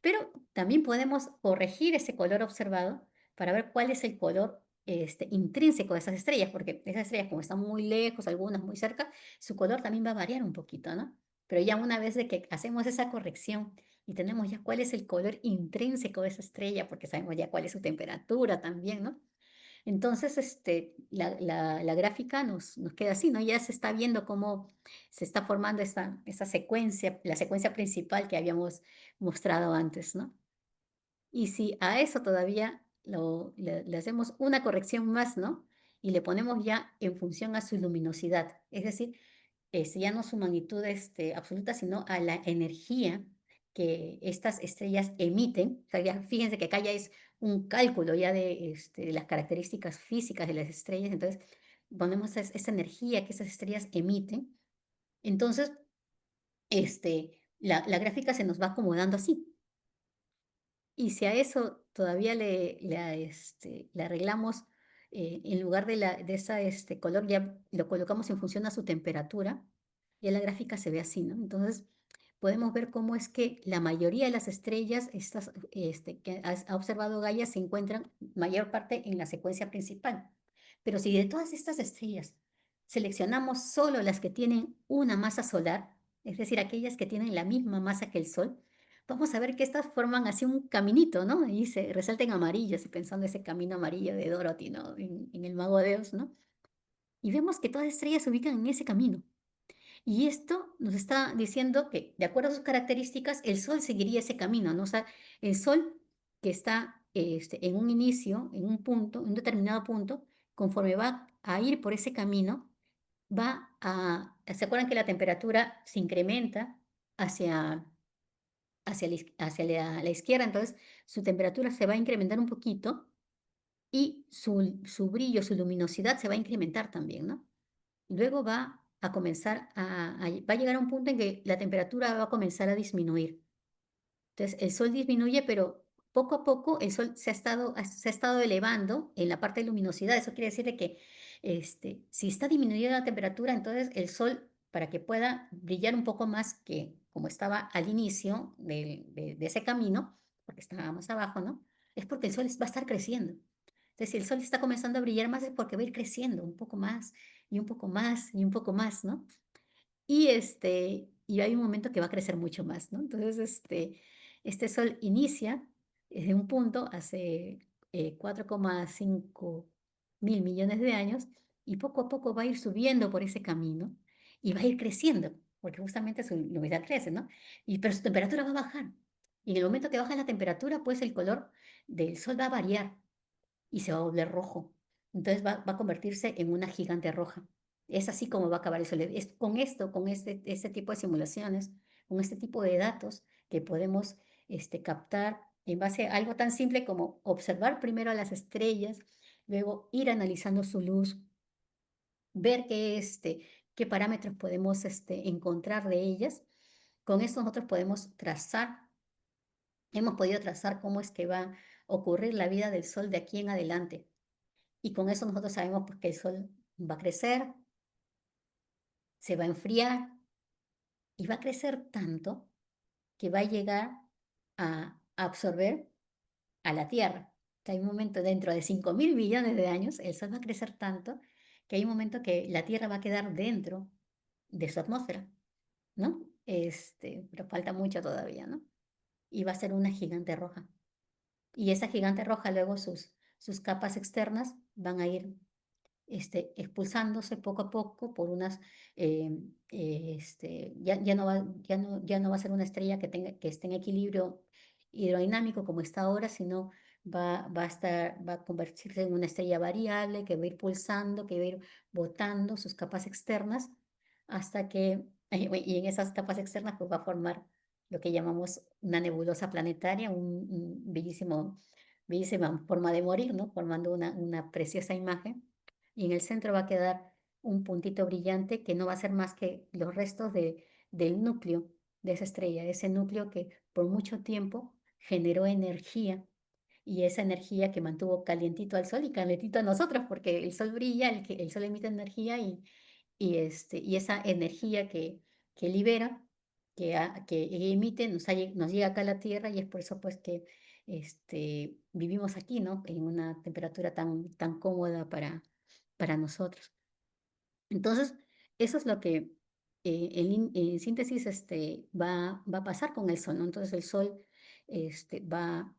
[SPEAKER 2] Pero también podemos corregir ese color observado para ver cuál es el color intrínseco de esas estrellas, porque esas estrellas, como están muy lejos, algunas muy cerca, su color también va a variar un poquito, ¿no? Pero ya una vez de que hacemos esa corrección y tenemos ya cuál es el color intrínseco de esa estrella, porque sabemos ya cuál es su temperatura también, ¿no? Entonces, la gráfica nos queda así, ¿no? Ya se está viendo cómo se está formando esa secuencia, la secuencia principal que habíamos mostrado antes, ¿no? Y si a eso todavía le hacemos una corrección más, ¿no? Y le ponemos ya en función a su luminosidad, es decir, ya no su magnitud absoluta, sino a la energía que estas estrellas emiten. O sea, ya fíjense que acá ya es un cálculo ya de las características físicas de las estrellas. Entonces, ponemos esa energía que esas estrellas emiten. Entonces, la gráfica se nos va acomodando así. Y si a eso todavía le arreglamos, en lugar de esa color, ya lo colocamos en función a su temperatura, ya la gráfica se ve así, ¿no? Entonces, podemos ver cómo es que la mayoría de las estrellas, estas, que ha observado Gaia, se encuentran mayor parte en la secuencia principal. Pero si de todas estas estrellas seleccionamos solo las que tienen una masa solar, es decir, aquellas que tienen la misma masa que el Sol, vamos a ver que estas forman así un caminito, ¿no? Y se resalta en amarillo, así pensando ese camino amarillo de Dorothy, ¿no? En el Mago de Oz, ¿no? Y vemos que todas las estrellas se ubican en ese camino. Y esto nos está diciendo que, de acuerdo a sus características, el Sol seguiría ese camino, ¿no? O sea, el Sol que está en un inicio, en un punto, en un determinado punto, conforme va a ir por ese camino, ¿se acuerdan que la temperatura se incrementa hacia hacia la izquierda? Entonces su temperatura se va a incrementar un poquito y su brillo, su luminosidad se va a incrementar también, ¿no? Luego va a comenzar va a llegar a un punto en que la temperatura va a comenzar a disminuir. Entonces el sol disminuye, pero poco a poco el sol se ha estado elevando en la parte de luminosidad. Eso quiere decir de que si está disminuyendo la temperatura, entonces el sol, para que pueda brillar un poco más que como estaba al inicio de ese camino, porque estaba más abajo, ¿no? Es porque el sol va a estar creciendo. Entonces, si el sol está comenzando a brillar más, es porque va a ir creciendo un poco más y un poco más y un poco más, ¿no? Y hay un momento que va a crecer mucho más, ¿no? Entonces, este sol inicia desde un punto hace 4,5 mil millones de años y poco a poco va a ir subiendo por ese camino y va a ir creciendo, porque justamente su luminosidad crece, ¿no? Pero su temperatura va a bajar. Y en el momento que baja la temperatura, pues el color del sol va a variar y se va a volver rojo. Entonces va a convertirse en una gigante roja. Es así como va a acabar eso. Es con esto, con este tipo de simulaciones, con este tipo de datos que podemos captar en base a algo tan simple como observar primero a las estrellas, luego ir analizando su luz, ver qué parámetros podemos encontrar de ellas. Con esto nosotros podemos hemos podido trazar cómo es que va a ocurrir la vida del Sol de aquí en adelante. Y con eso nosotros sabemos pues, que el sol va a crecer, se va a enfriar y va a crecer tanto que va a llegar a absorber a la Tierra. Que hay un momento dentro de 5.000 millones de años, el sol va a crecer tanto que hay un momento que la Tierra va a quedar dentro de su atmósfera, ¿no? Pero falta mucho todavía, ¿no? Y va a ser una gigante roja. Y esa gigante roja luego sus capas externas van a ir expulsándose poco a poco por unas, ya no va a ser una estrella que esté en equilibrio hidrodinámico como está ahora, sino va a convertirse en una estrella variable que va a ir pulsando, que va a ir botando sus capas externas hasta que, y en esas capas externas pues va a formar lo que llamamos una nebulosa planetaria, un bellísima forma de morir, ¿no? Formando una preciosa imagen y en el centro va a quedar un puntito brillante que no va a ser más que los restos del núcleo de esa estrella, ese núcleo que por mucho tiempo generó energía y esa energía que mantuvo calientito al sol y calientito a nosotros, porque el sol brilla, el sol emite energía y esa energía que libera, que emite nos llega acá a la Tierra y es por eso pues que vivimos aquí, ¿no? En una temperatura tan cómoda para nosotros. Entonces, eso es lo que en síntesis va a pasar con el Sol, ¿no? Entonces el Sol va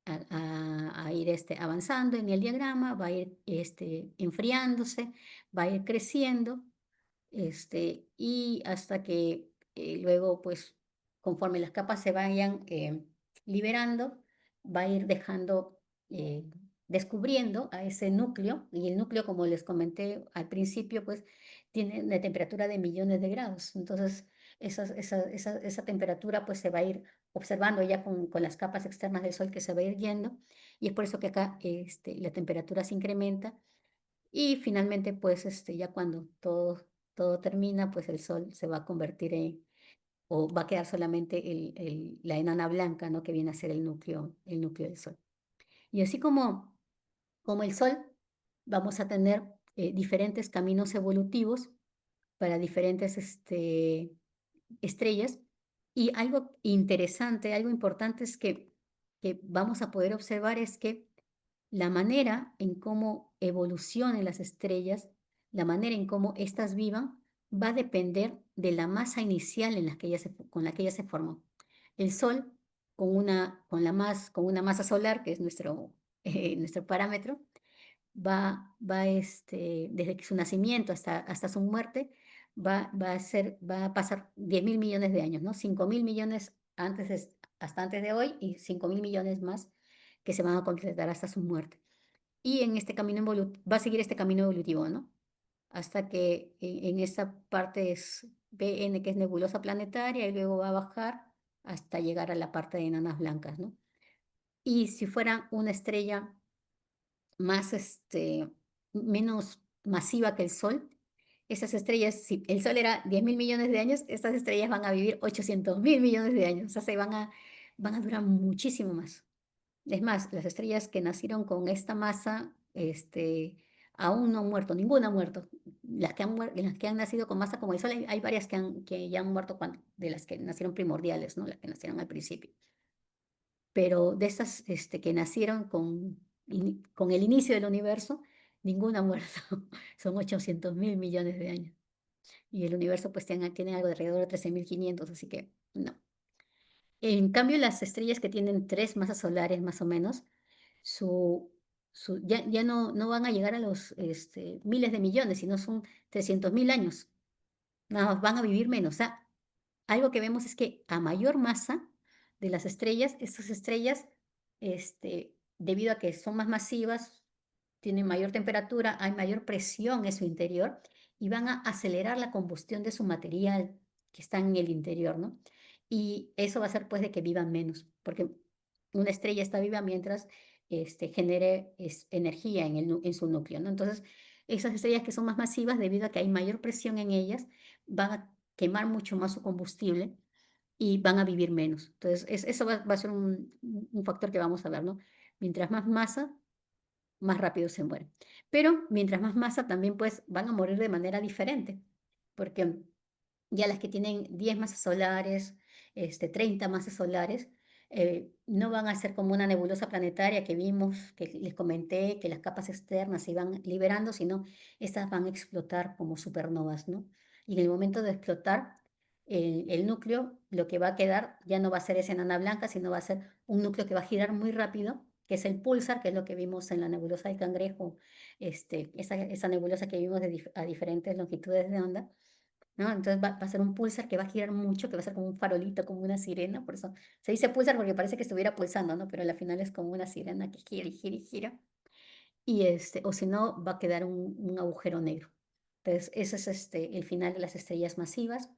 [SPEAKER 2] a ir avanzando en el diagrama, va a ir enfriándose, va a ir creciendo y hasta que luego, pues, conforme las capas se vayan liberando, va a ir dejando, eh, descubriendo a ese núcleo, y el núcleo, como les comenté al principio, pues, tiene una temperatura de millones de grados. Entonces, esa temperatura, pues, se va a ir observando ya con las capas externas del Sol que se va a ir yendo, y es por eso que acá la temperatura se incrementa y finalmente, pues, ya cuando todo termina, pues el Sol se va a convertir o va a quedar solamente la enana blanca, ¿no? Que viene a ser el núcleo del Sol. Y así como el Sol, vamos a tener diferentes caminos evolutivos para diferentes estrellas. Y algo interesante, algo importante es que vamos a poder observar es que la manera en cómo evolucionen las estrellas, la manera en cómo éstas vivan, va a depender de la masa inicial con la que ellas se formó. El Sol, con una masa solar, que es nuestro parámetro, desde que su nacimiento hasta su muerte, va a pasar 10.000 millones de años, ¿no? 5.000 millones hasta antes de hoy y 5.000 millones más que se van a completar hasta su muerte. Y en este camino va a seguir este camino evolutivo, ¿no? Hasta que en esta parte es BN, que es nebulosa planetaria, y luego va a bajar hasta llegar a la parte de enanas blancas, ¿no? Y si fuera una estrella más, menos masiva que el Sol, esas estrellas, si el Sol era 10.000 millones de años, estas estrellas van a vivir 800.000 millones de años, o sea, van a durar muchísimo más. Es más, las estrellas que nacieron con esta masa, aún no han muerto, ninguna ha muerto. Las que han nacido con masa como el Sol, hay varias que ya han muerto de las que nacieron primordiales, ¿no? Las que nacieron al principio. Pero de estas que nacieron con el inicio del universo, ninguna ha muerto. Son 800.000 millones de años. Y el universo pues tiene algo de alrededor de 13.500, así que no. En cambio, las estrellas que tienen tres masas solares más o menos, su, ya no van a llegar a los miles de millones, sino son 300.000 años. Nada más van a vivir menos. O sea, algo que vemos es que a mayor masa de las estrellas, estas estrellas, debido a que son más masivas, tienen mayor temperatura, hay mayor presión en su interior y van a acelerar la combustión de su material que está en el interior, ¿no? Y eso va a hacer pues de que vivan menos, porque una estrella está viva mientras genere energía en su núcleo, ¿no? Entonces, esas estrellas que son más masivas, debido a que hay mayor presión en ellas, van a quemar mucho más su combustible y van a vivir menos. Entonces, eso va a ser un factor que vamos a ver, ¿no? Mientras más masa, más rápido se mueren. Pero mientras más masa, también pues van a morir de manera diferente, porque ya las que tienen 10 masas solares, 30 masas solares, no van a ser como una nebulosa planetaria que vimos, que les comenté, que las capas externas se iban liberando, sino estas van a explotar como supernovas, ¿no? Y en el momento de explotar, el núcleo, lo que va a quedar ya no va a ser esa enana blanca, sino va a ser un núcleo que va a girar muy rápido, que es el pulsar, que es lo que vimos en la nebulosa del Cangrejo, esa nebulosa que vimos a diferentes longitudes de onda, ¿no? Entonces va a ser un pulsar que va a girar mucho, que va a ser como un farolito, como una sirena, por eso se dice pulsar porque parece que estuviera pulsando, ¿no? Pero al final es como una sirena que gira y gira y gira. Y o si no, va a quedar un agujero negro. Entonces, ese es el final de las estrellas masivas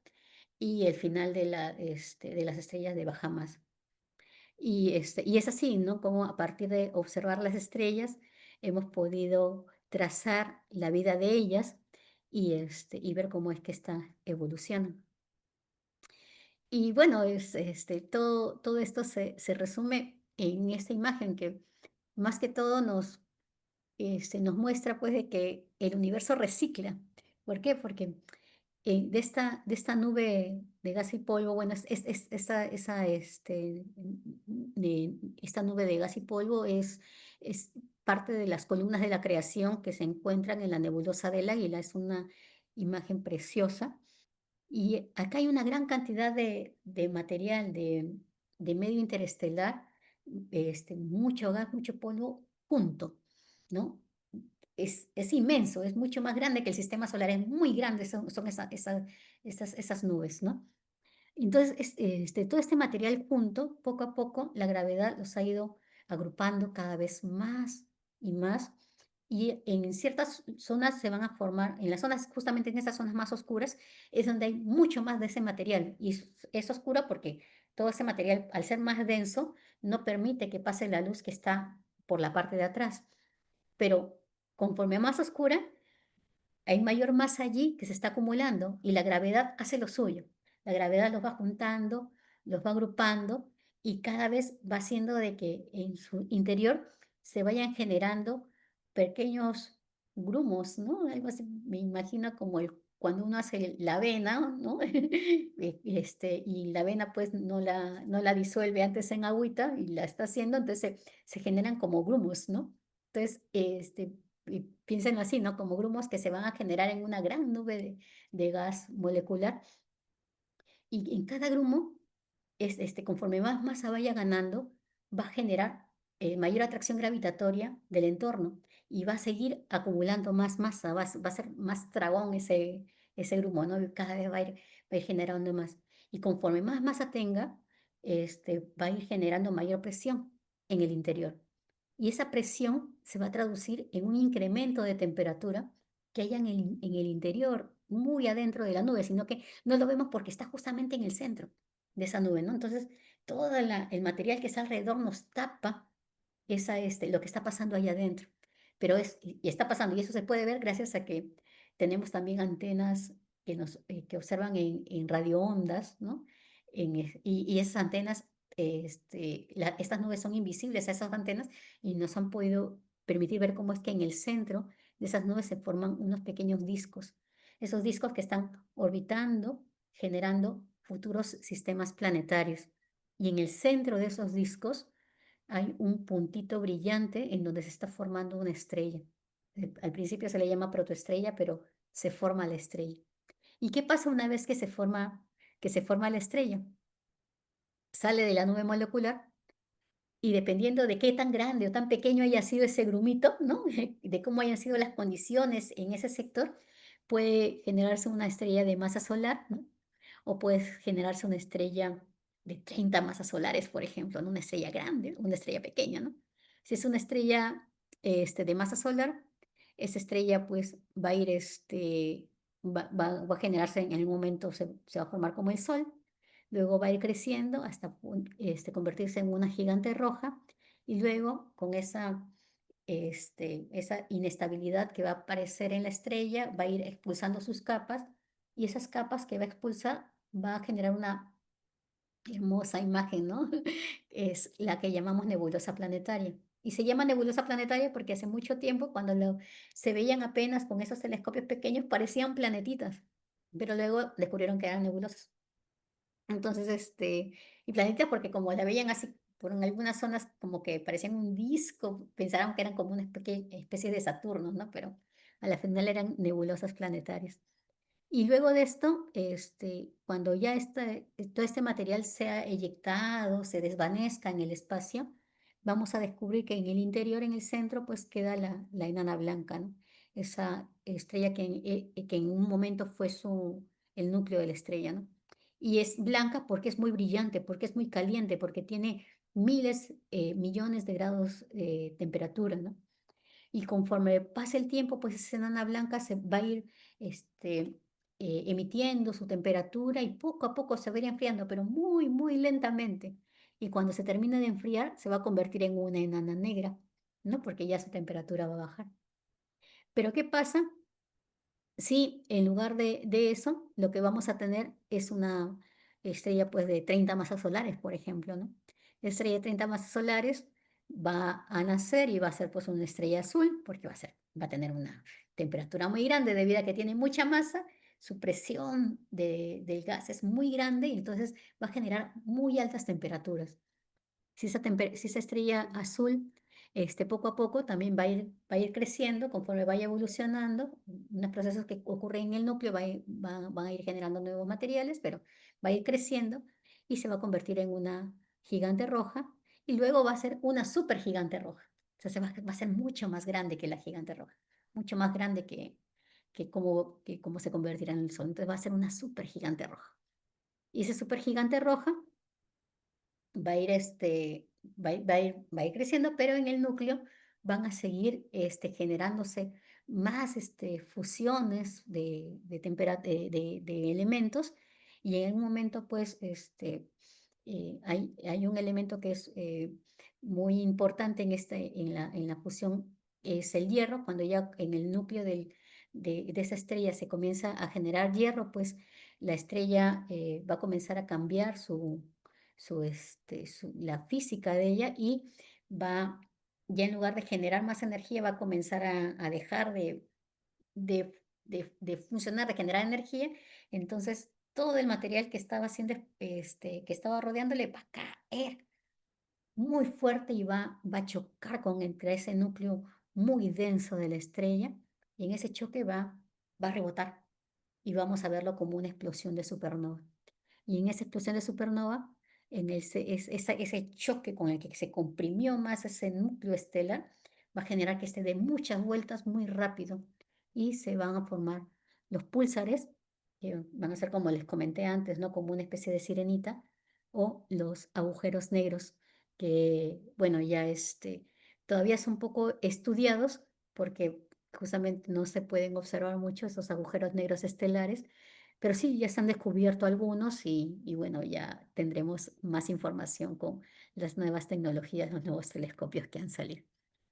[SPEAKER 2] y el final de las estrellas de baja masa. Y es así, ¿no? Como a partir de observar las estrellas hemos podido trazar la vida de ellas y ver cómo es que evolucionan. Y bueno, todo esto se resume en esta imagen que más que todo nos muestra pues de que el universo recicla. ¿Por qué? Porque de esta nube de gas y polvo, bueno, esta nube de gas y polvo es parte de las columnas de la creación que se encuentran en la nebulosa del Águila. Es una imagen preciosa. Y acá hay una gran cantidad de material, de medio interestelar, mucho gas, mucho polvo, junto, ¿no? Es inmenso, es mucho más grande que el sistema solar, es muy grande, son esas nubes, ¿no? Entonces, todo este material junto, poco a poco, la gravedad los ha ido agrupando cada vez más y más. Y en ciertas zonas se van a formar, en las zonas, justamente en esas zonas más oscuras, es donde hay mucho más de ese material. Y es oscuro porque todo ese material, al ser más denso, no permite que pase la luz que está por la parte de atrás. Pero conforme más oscura, hay mayor masa allí que se está acumulando y la gravedad hace lo suyo. La gravedad los va juntando, los va agrupando y cada vez va haciendo de que en su interior se vayan generando pequeños grumos, ¿no? Algo así, me imagino como cuando uno hace la avena, ¿no? Y la avena pues no la disuelve antes en agüita y la está haciendo, entonces se generan como grumos, ¿no? Entonces, y piénsenlo así, ¿no? Como grumos que se van a generar en una gran nube de gas molecular. Y en cada grumo, conforme más masa vaya ganando, va a generar mayor atracción gravitatoria del entorno y va a seguir acumulando más masa, va a ser más dragón ese grumo, ¿no? Y cada vez va a ir generando más. Y conforme más masa tenga, va a ir generando mayor presión en el interior. Y esa presión se va a traducir en un incremento de temperatura que haya en el interior, muy adentro de la nube, sino que no lo vemos porque está justamente en el centro de esa nube, ¿no? Entonces, todo el material que está alrededor nos tapa lo que está pasando ahí adentro. Pero y está pasando, y eso se puede ver gracias a que tenemos también antenas que observan en radioondas, ¿no? Y esas antenas, estas nubes son invisibles a esas antenas y nos han podido permitir ver cómo es que en el centro de esas nubes se forman unos pequeños discos. Esos discos que están orbitando, generando futuros sistemas planetarios. Y en el centro de esos discos hay un puntito brillante en donde se está formando una estrella. Al principio se le llama protoestrella, pero se forma la estrella. ¿Y qué pasa una vez que se forma la estrella? Sale de la nube molecular y dependiendo de qué tan grande o tan pequeño haya sido ese grumito, ¿no? De cómo hayan sido las condiciones en ese sector, puede generarse una estrella de masa solar, ¿no? O puede generarse una estrella de 30 masas solares, por ejemplo, ¿no? Una estrella grande, una estrella pequeña, ¿no? Si es una estrella de masa solar, esa estrella pues va a ir, va a generarse en algún momento, se va a formar como el Sol, luego va a ir creciendo hasta convertirse en una gigante roja y luego con esa inestabilidad que va a aparecer en la estrella va a ir expulsando sus capas y esas capas que va a expulsar va a generar una hermosa imagen, ¿no? Es la que llamamos nebulosa planetaria. Y se llama nebulosa planetaria porque hace mucho tiempo, cuando se veían apenas con esos telescopios pequeños, parecían planetitas, pero luego descubrieron que eran nebulosas. Entonces, y planetas porque como la veían así, por en algunas zonas como que parecían un disco, pensaron que eran como una especie de Saturno, ¿no? Pero a la final eran nebulosas planetarias. Y luego de esto, cuando ya todo este material sea eyectado, se desvanezca en el espacio, vamos a descubrir que en el interior, en el centro, pues queda la enana blanca, ¿no? Esa estrella que en un momento fue el núcleo de la estrella, ¿no? Y es blanca porque es muy brillante, porque es muy caliente, porque tiene miles, millones de grados de temperatura, ¿no? Y conforme pase el tiempo, pues esa enana blanca se va a ir emitiendo su temperatura y poco a poco se va a ir enfriando, pero muy, muy lentamente. Y cuando se termine de enfriar, se va a convertir en una enana negra, ¿no? Porque ya su temperatura va a bajar. Pero ¿qué pasa? Sí, en lugar de eso, lo que vamos a tener es una estrella pues de 30 masas solares, por ejemplo, ¿no? La estrella de 30 masas solares va a nacer y va a ser pues una estrella azul, porque va a tener una temperatura muy grande debido a que tiene mucha masa, su presión del gas es muy grande y entonces va a generar muy altas temperaturas. Si esa estrella azul, poco a poco también va a ir creciendo conforme vaya evolucionando. Unos procesos que ocurren en el núcleo van a ir generando nuevos materiales, pero va a ir creciendo y se va a convertir en una gigante roja y luego va a ser una supergigante roja. O sea, va a ser mucho más grande que la gigante roja, mucho más grande que como se convertirá en el Sol. Entonces va a ser una supergigante roja. Y esa supergigante roja va a ir, va a ir creciendo, pero en el núcleo van a seguir generándose más fusiones de elementos y en un momento pues hay un elemento que es muy importante en la fusión, es el hierro. Cuando ya en el núcleo de esa estrella se comienza a generar hierro, pues la estrella va a comenzar a cambiar la física de ella y va, ya en lugar de generar más energía, va a comenzar a dejar de funcionar, de generar energía. Entonces, todo el material que estaba haciendo, que estaba rodeándole va a caer muy fuerte y va a chocar entre ese núcleo muy denso de la estrella y en ese choque va a rebotar y vamos a verlo como una explosión de supernova. Y en esa explosión de supernova, ese choque con el que se comprimió más ese núcleo estelar, va a generar que esté de muchas vueltas muy rápido y se van a formar los púlsares, que van a ser como les comenté antes, ¿no? Como una especie de sirenita, o los agujeros negros, que, bueno, ya todavía son poco estudiados porque justamente no se pueden observar mucho esos agujeros negros estelares, pero sí, ya se han descubierto algunos y bueno, ya tendremos más información con las nuevas tecnologías, los nuevos telescopios que han salido.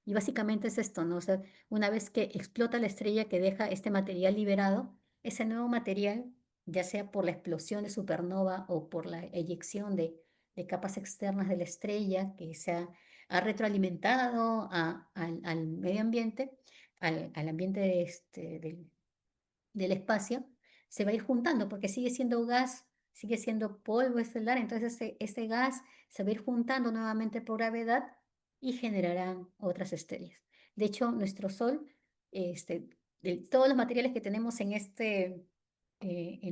[SPEAKER 2] Y básicamente es esto, ¿no? O sea, una vez que explota la estrella que deja este material liberado, ese nuevo material, ya sea por la explosión de supernova o por la eyección de capas externas de la estrella que ha retroalimentado al medio ambiente, al ambiente del espacio, se va a ir juntando porque sigue siendo gas, sigue siendo polvo estelar, entonces ese gas se va a ir juntando nuevamente por gravedad y generarán otras estrellas. De hecho, nuestro Sol, de todos los materiales que tenemos en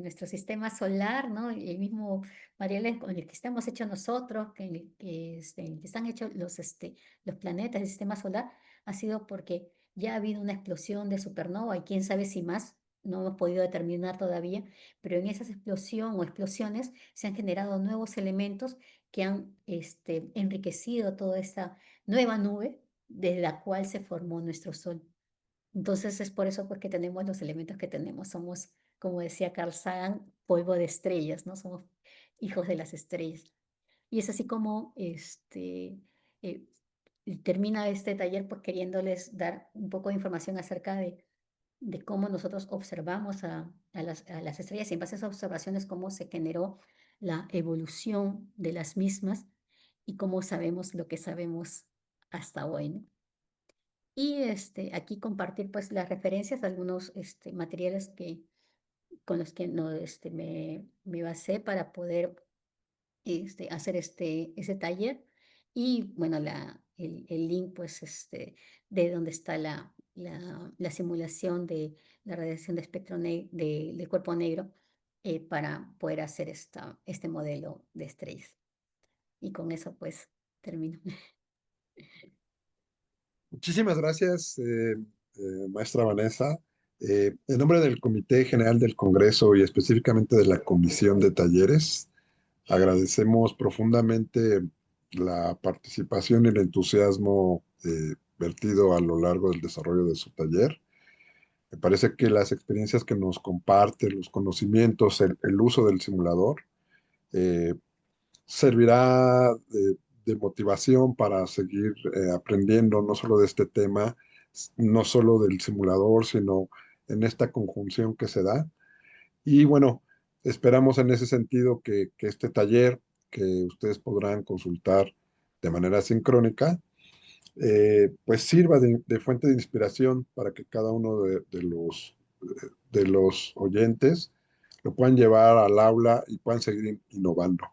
[SPEAKER 2] nuestro sistema solar, ¿no? El mismo material con el que estamos hechos nosotros, en el que están hechos los planetas del sistema solar, ha sido porque ya ha habido una explosión de supernova y quién sabe si más, no hemos podido determinar todavía, pero en esa explosión o explosiones se han generado nuevos elementos que han enriquecido toda esta nueva nube de la cual se formó nuestro Sol. Entonces es por eso pues, que tenemos los elementos que tenemos. Somos, como decía Carl Sagan, polvo de estrellas, ¿no? Somos hijos de las estrellas. Y es así como eh, termina este taller pues queriéndoles dar un poco de información acerca de cómo nosotros observamos a las estrellas y en base a esas observaciones cómo se generó la evolución de las mismas y cómo sabemos lo que sabemos hasta hoy, ¿no? Y aquí compartir pues las referencias, algunos materiales con los que no, me basé para poder hacer ese taller. Y bueno, el link pues de donde está la simulación de la radiación de espectro de cuerpo negro para poder hacer este modelo de estrellas. Y con eso pues termino.
[SPEAKER 1] Muchísimas gracias, maestra Vanessa. En nombre del Comité General del Congreso y específicamente de la Comisión de Talleres, agradecemos profundamente la participación y el entusiasmo vertido a lo largo del desarrollo de su taller. Me parece que las experiencias que nos comparte, los conocimientos, el uso del simulador, eh, servirá de motivación para seguir aprendiendo no solo de este tema, no solo del simulador, sino en esta conjunción que se da. Y bueno, esperamos en ese sentido que este taller que ustedes podrán consultar de manera sincrónica, pues sirva de fuente de inspiración para que cada uno de los de los oyentes lo puedan llevar al aula y puedan seguir innovando.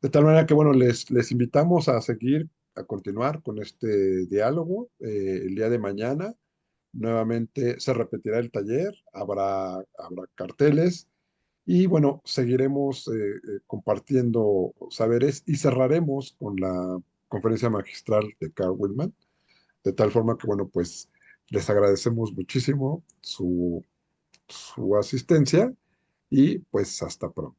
[SPEAKER 1] De tal manera que, bueno, les invitamos a seguir, a continuar con este diálogo el día de mañana. Nuevamente se repetirá el taller, habrá carteles y bueno, seguiremos compartiendo saberes y cerraremos con la conferencia magistral de Carl Willman, de tal forma que bueno, pues les agradecemos muchísimo su asistencia y pues hasta pronto.